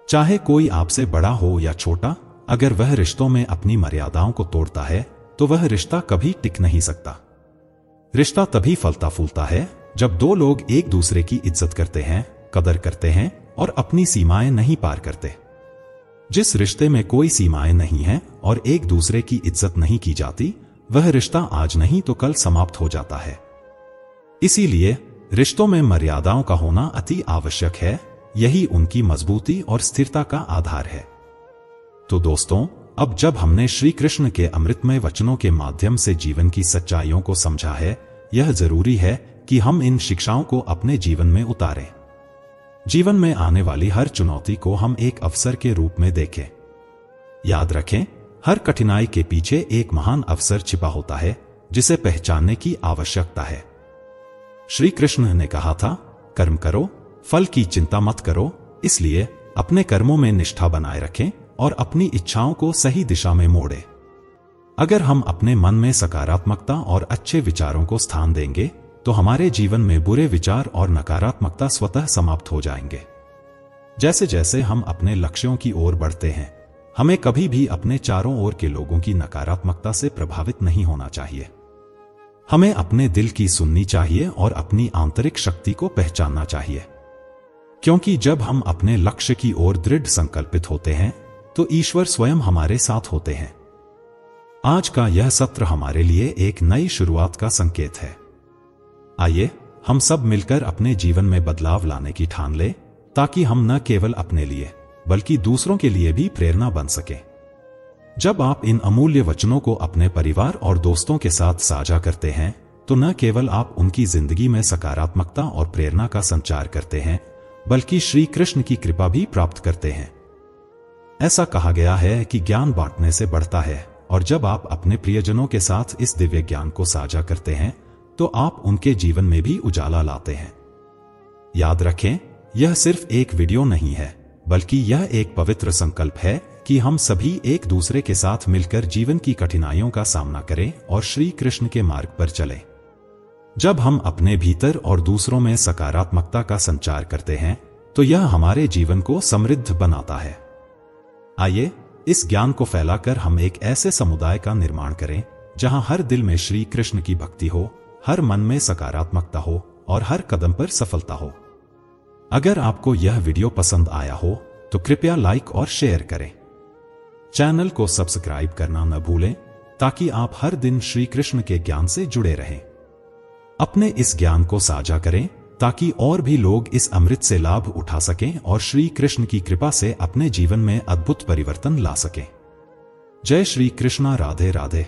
चाहे कोई आपसे बड़ा हो या छोटा, अगर वह रिश्तों में अपनी मर्यादाओं को तोड़ता है तो वह रिश्ता कभी टिक नहीं सकता। रिश्ता तभी फलता फूलता है जब दो लोग एक दूसरे की इज्जत करते हैं, कदर करते हैं और अपनी सीमाएं नहीं पार करते। जिस रिश्ते में कोई सीमाएं नहीं हैं और एक दूसरे की इज्जत नहीं की जाती, वह रिश्ता आज नहीं तो कल समाप्त हो जाता है। इसीलिए रिश्तों में मर्यादाओं का होना अति आवश्यक है। यही उनकी मजबूती और स्थिरता का आधार है। तो दोस्तों, अब जब हमने श्री कृष्ण के अमृतमय वचनों के माध्यम से जीवन की सच्चाइयों को समझा है, यह जरूरी है कि हम इन शिक्षाओं को अपने जीवन में उतारें। जीवन में आने वाली हर चुनौती को हम एक अवसर के रूप में देखें। याद रखें, हर कठिनाई के पीछे एक महान अवसर छिपा होता है जिसे पहचानने की आवश्यकता है। श्री कृष्ण ने कहा था, कर्म करो, फल की चिंता मत करो। इसलिए अपने कर्मों में निष्ठा बनाए रखें और अपनी इच्छाओं को सही दिशा में मोड़ें। अगर हम अपने मन में सकारात्मकता और अच्छे विचारों को स्थान देंगे तो हमारे जीवन में बुरे विचार और नकारात्मकता स्वतः समाप्त हो जाएंगे। जैसे जैसे हम अपने लक्ष्यों की ओर बढ़ते हैं, हमें कभी भी अपने चारों ओर के लोगों की नकारात्मकता से प्रभावित नहीं होना चाहिए। हमें अपने दिल की सुननी चाहिए और अपनी आंतरिक शक्ति को पहचानना चाहिए, क्योंकि जब हम अपने लक्ष्य की ओर दृढ़ संकल्पित होते हैं तो ईश्वर स्वयं हमारे साथ होते हैं। आज का यह सत्र हमारे लिए एक नई शुरुआत का संकेत है। आइए हम सब मिलकर अपने जीवन में बदलाव लाने की ठान लें, ताकि हम न केवल अपने लिए बल्कि दूसरों के लिए भी प्रेरणा बन सकें। जब आप इन अमूल्य वचनों को अपने परिवार और दोस्तों के साथ साझा करते हैं तो न केवल आप उनकी जिंदगी में सकारात्मकता और प्रेरणा का संचार करते हैं, बल्कि श्री कृष्ण की कृपा भी प्राप्त करते हैं। ऐसा कहा गया है कि ज्ञान बांटने से बढ़ता है, और जब आप अपने प्रियजनों के साथ इस दिव्य ज्ञान को साझा करते हैं तो आप उनके जीवन में भी उजाला लाते हैं। याद रखें, यह सिर्फ एक वीडियो नहीं है, बल्कि यह एक पवित्र संकल्प है कि हम सभी एक दूसरे के साथ मिलकर जीवन की कठिनाइयों का सामना करें और श्री कृष्ण के मार्ग पर चलें। जब हम अपने भीतर और दूसरों में सकारात्मकता का संचार करते हैं तो यह हमारे जीवन को समृद्ध बनाता है। आइए इस ज्ञान को फैलाकर हम एक ऐसे समुदाय का निर्माण करें जहां हर दिल में श्री कृष्ण की भक्ति हो, हर मन में सकारात्मकता हो और हर कदम पर सफलता हो। अगर आपको यह वीडियो पसंद आया हो तो कृपया लाइक और शेयर करें। चैनल को सब्सक्राइब करना न भूलें ताकि आप हर दिन श्री कृष्ण के ज्ञान से जुड़े रहें। अपने इस ज्ञान को साझा करें ताकि और भी लोग इस अमृत से लाभ उठा सकें और श्री कृष्ण की कृपा से अपने जीवन में अद्भुत परिवर्तन ला सकें। जय श्री कृष्णा। राधे राधे।